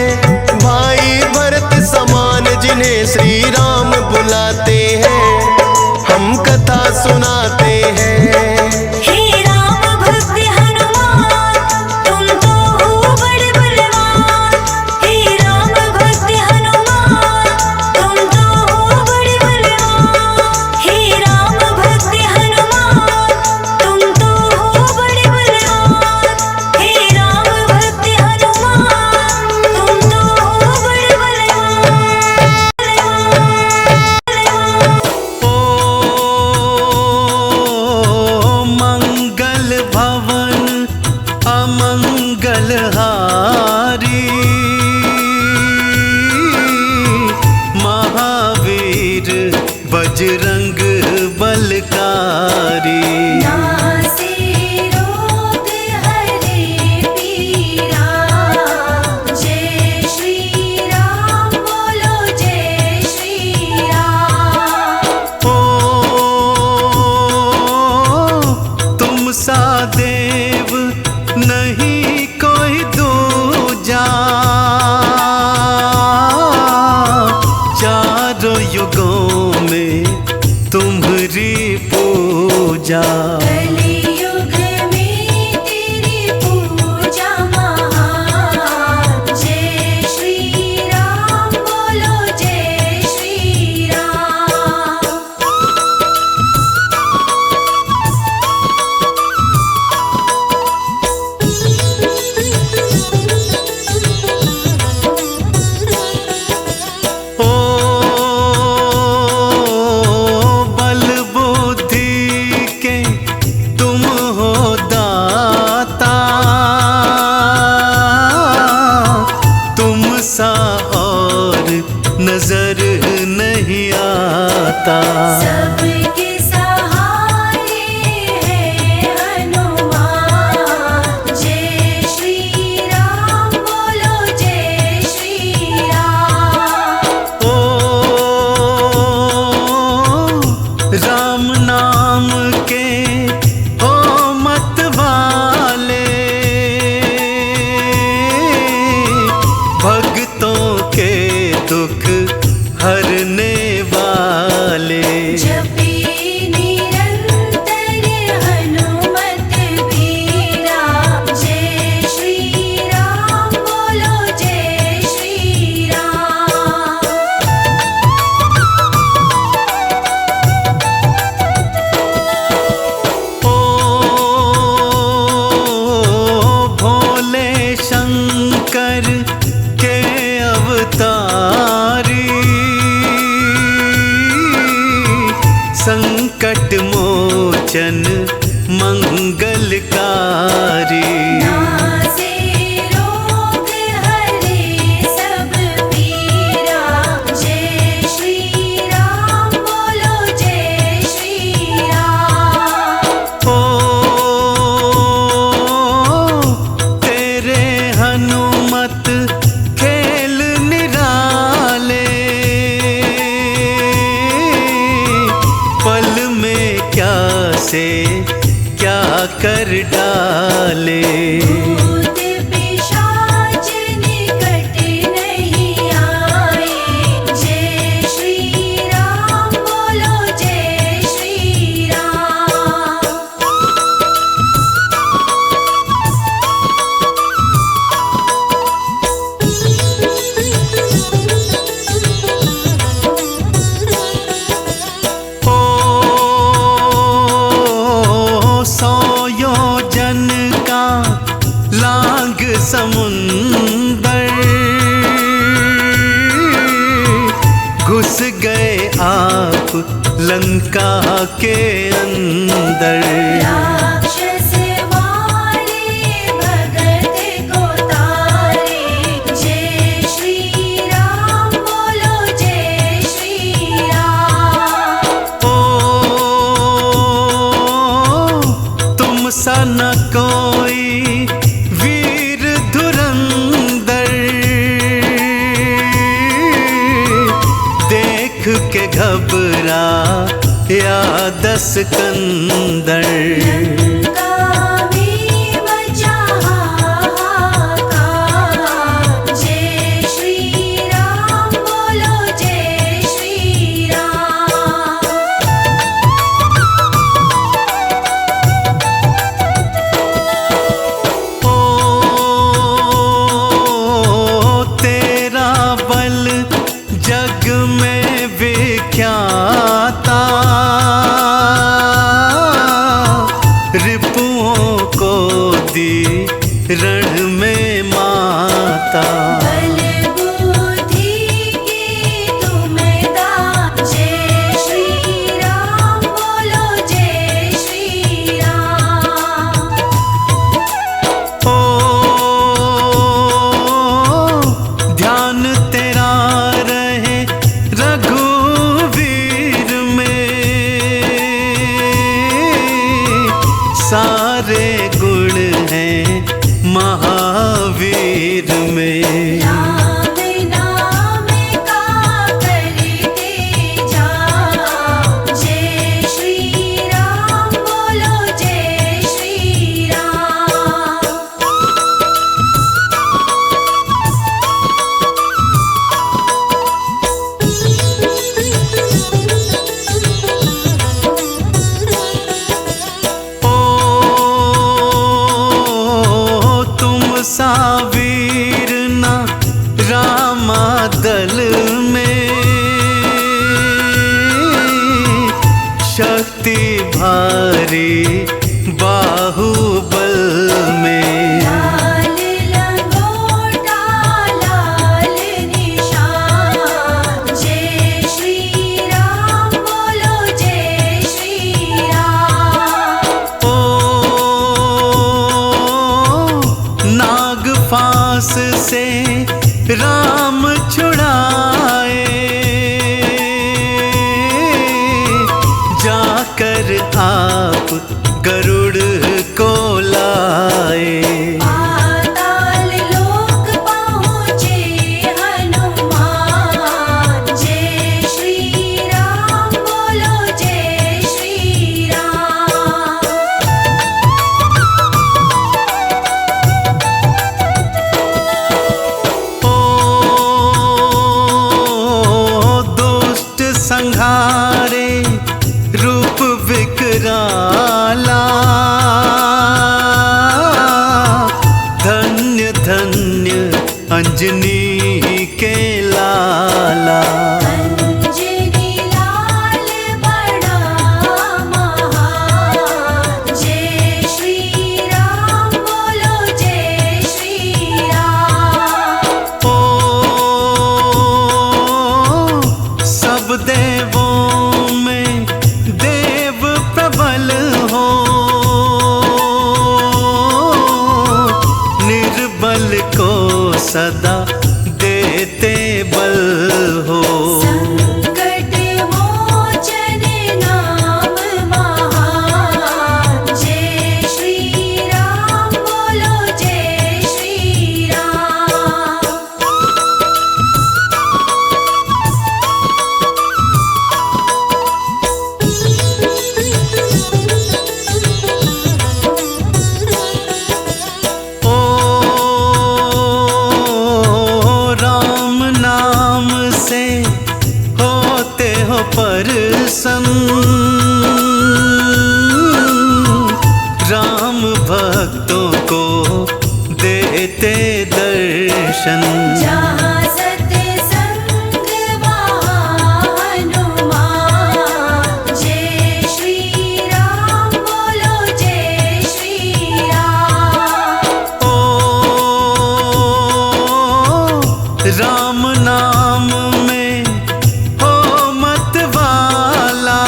भाई भरत समान जिन्हें श्री राम बुलाते हैं, हम कथा सुनाते हैं। हे राम भक्त हनुमान, तुम तो हो बड़े बलवान। हे राम भक्त हनुमान, तुम तो हो बड़े बलवान। हे राम भक्त हनुमान, तुम तो हो बड़े बलवान। हे राम भक्त हनुमान, तुम तो हो बड़े बलवान। ओ मंगल भवन अमंगल हारी, महावीर बजरंग बलकारी। नासे रोग हरे पीरा, जय श्री राम बोलो जय श्री राम। ओ तुम सा देव नहीं कोई दूजा, चारों युगों में तुम्हारी पूजा। कलियुग में तेरी पूजा महान, जय श्री राम बोलो जय श्री राम। ओ बल बुद्धि के तुम हो दाता, तुम सा और नजर नहीं आता। सबके सहारे है हनुमान, जय श्री राम बोलो जय श्री राम। ओ राम नाम के हो मत वाले, भक्तों के दुख हरने वाले। जपी निरंतर हनुमत बीरा, जय श्री राम बोलो जय श्री राम। ओ भोले शंकर के अवतारी, संकट मोचन मंगलकारी। नासे रोग हरे सब पीरा, जय श्री कर डाले। भूत पिशाच निकट नहीं आए। जय श्री राम बोलो जय श्री राम। सौ योजन का लांग समुंदर, घुस गए आप लंका के अंदर। राक्षस मारे भगत को तारे। जय श्री राम बोलो जय श्री राम। तुम सा न कोई वीर धुरंधर, देख के घबरा या दस कंदर। लंका में मचा हाहाकार। जय श्री राम बोलो जय श्री राम। तेरा बल जग में विख्याता, रिपुओं को दी रण में माता। बल बुद्धि के तुम दाता। जय श्री राम बोलो जय श्री राम। ध्यान तेरा रहे रघुवीर में, सारे गुण हैं महावीर में। राम नाम का करते जाओ। जय श्री राम बोलो जय श्री राम। तुम सा वीर ना रामा दल में, शक्ति भारी बाहुबल में। लाल लंगोटा लाल निशान। जय श्री राम बोलो जय श्री राम। नाग फांस से राम छुड़ाए, जाकर आप से होते हो प्रसन्न, राम भक्तों को देते दर्शन। जहाँ सत्संग वहाँ हनुमान, जय श्री राम बोलो जय श्री राम। ओ राम नाम में हो मत वाला,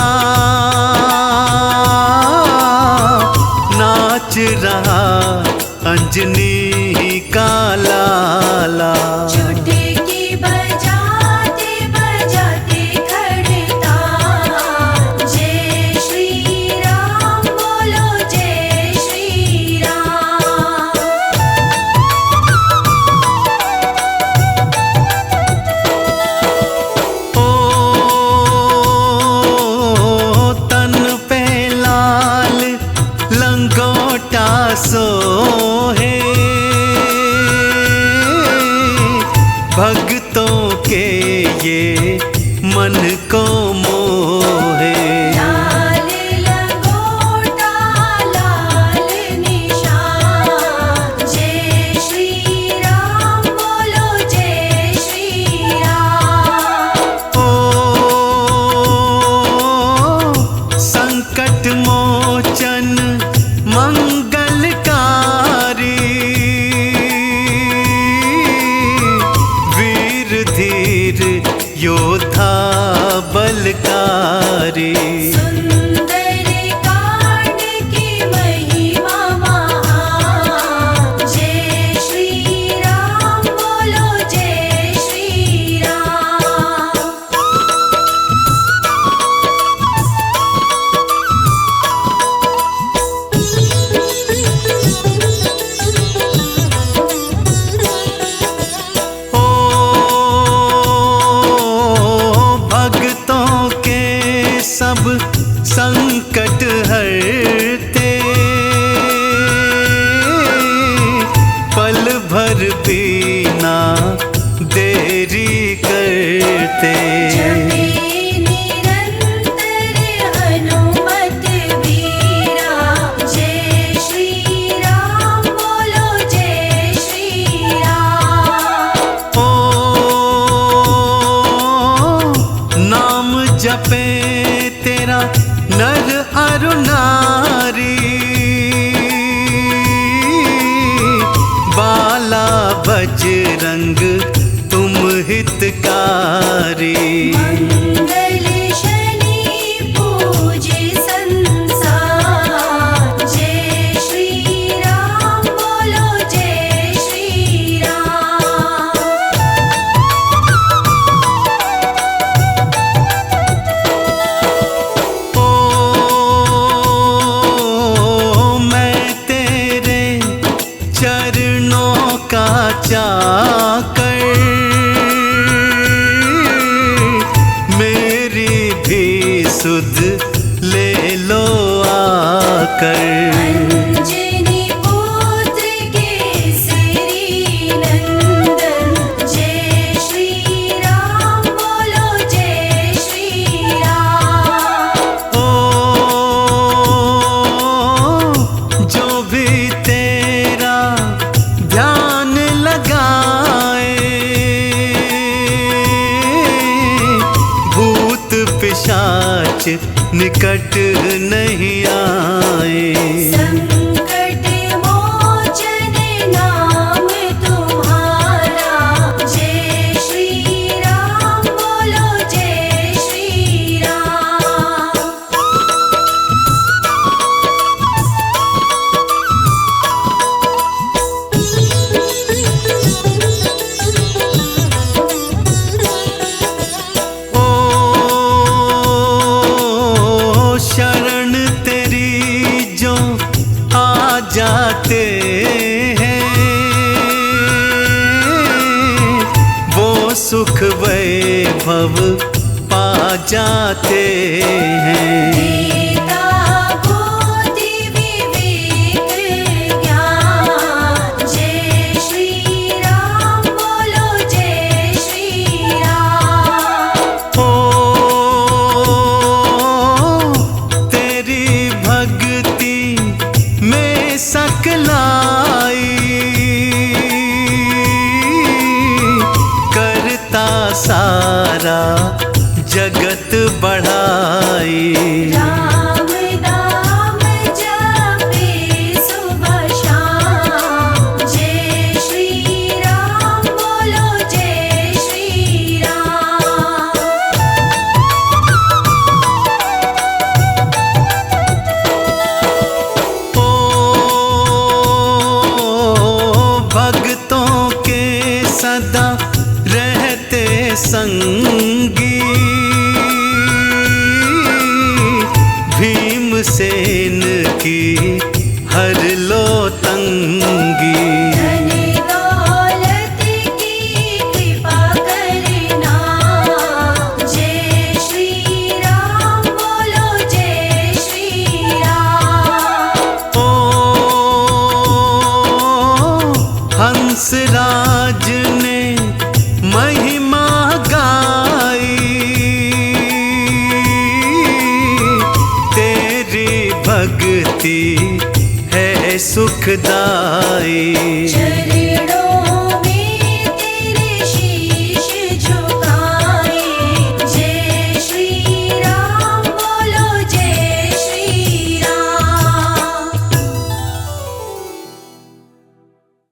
नाच रहा अंजनी का लाला। चुटकी बजाते बजाते खड़ता, जय श्री राम बोलो जय श्री राम। ओ तन पे लाल लंगोटा सोहे, भक्तों के ये मन को मोहे। लाल लंगोटा लाल निशान, जय श्री राम बोलो जय श्री राम। ओ संकट मोचन मंगलकारी, वीर धीर योद्धा बलकारी। सुंदर कांड की महिमा महान, जय श्री राम बोलो जय श्री राम। ओ भक्तों के सब संकट हरते, पल भर बिना देरी करते। जपे निरंतर हनुमत वीरा, जय श्री राम बोलो जय श्री राम। ओ नाम जपे तेरा नर अरु नारी, बाला बजरंग तुम हितकारी। मंगल शनि पूजे संसार, जय श्री राम बोलो जय श्री राम। ओ मैं तेरे चरणों का चाकर, मेरी भी सुध ले लो आकर। अंजनी पुत्र केसरी नंदन, जय श्री राम बोलो जय श्री राम। ओ जो भी तेरा ध्यान लगाए, भूत पिशाच निकट नहीं आए। संकट मोचन नाम तुम्हारा, जय श्री राम बोलो जय श्री राम। ओ शरण तेरी जो आ जाते हैं, वो सुख वैभव पा जाते हैं। गीता बुद्धि विवेक ज्ञान, जय श्री राम बोलो जय श्री राम। सारा जगत बढ़ाई। राम नाम जपे सुबह शाम, जय श्री राम बोलो जय श्री राम। भक्तों के सदा रहते संगी, भीमसेन की हर लो तंगी। धन दौलत की कृपा करना, जय श्री राम बोलो जय श्री राम। हंसराज ने महिमा गाई, तेरी भक्ति है सुखदाई। चरणों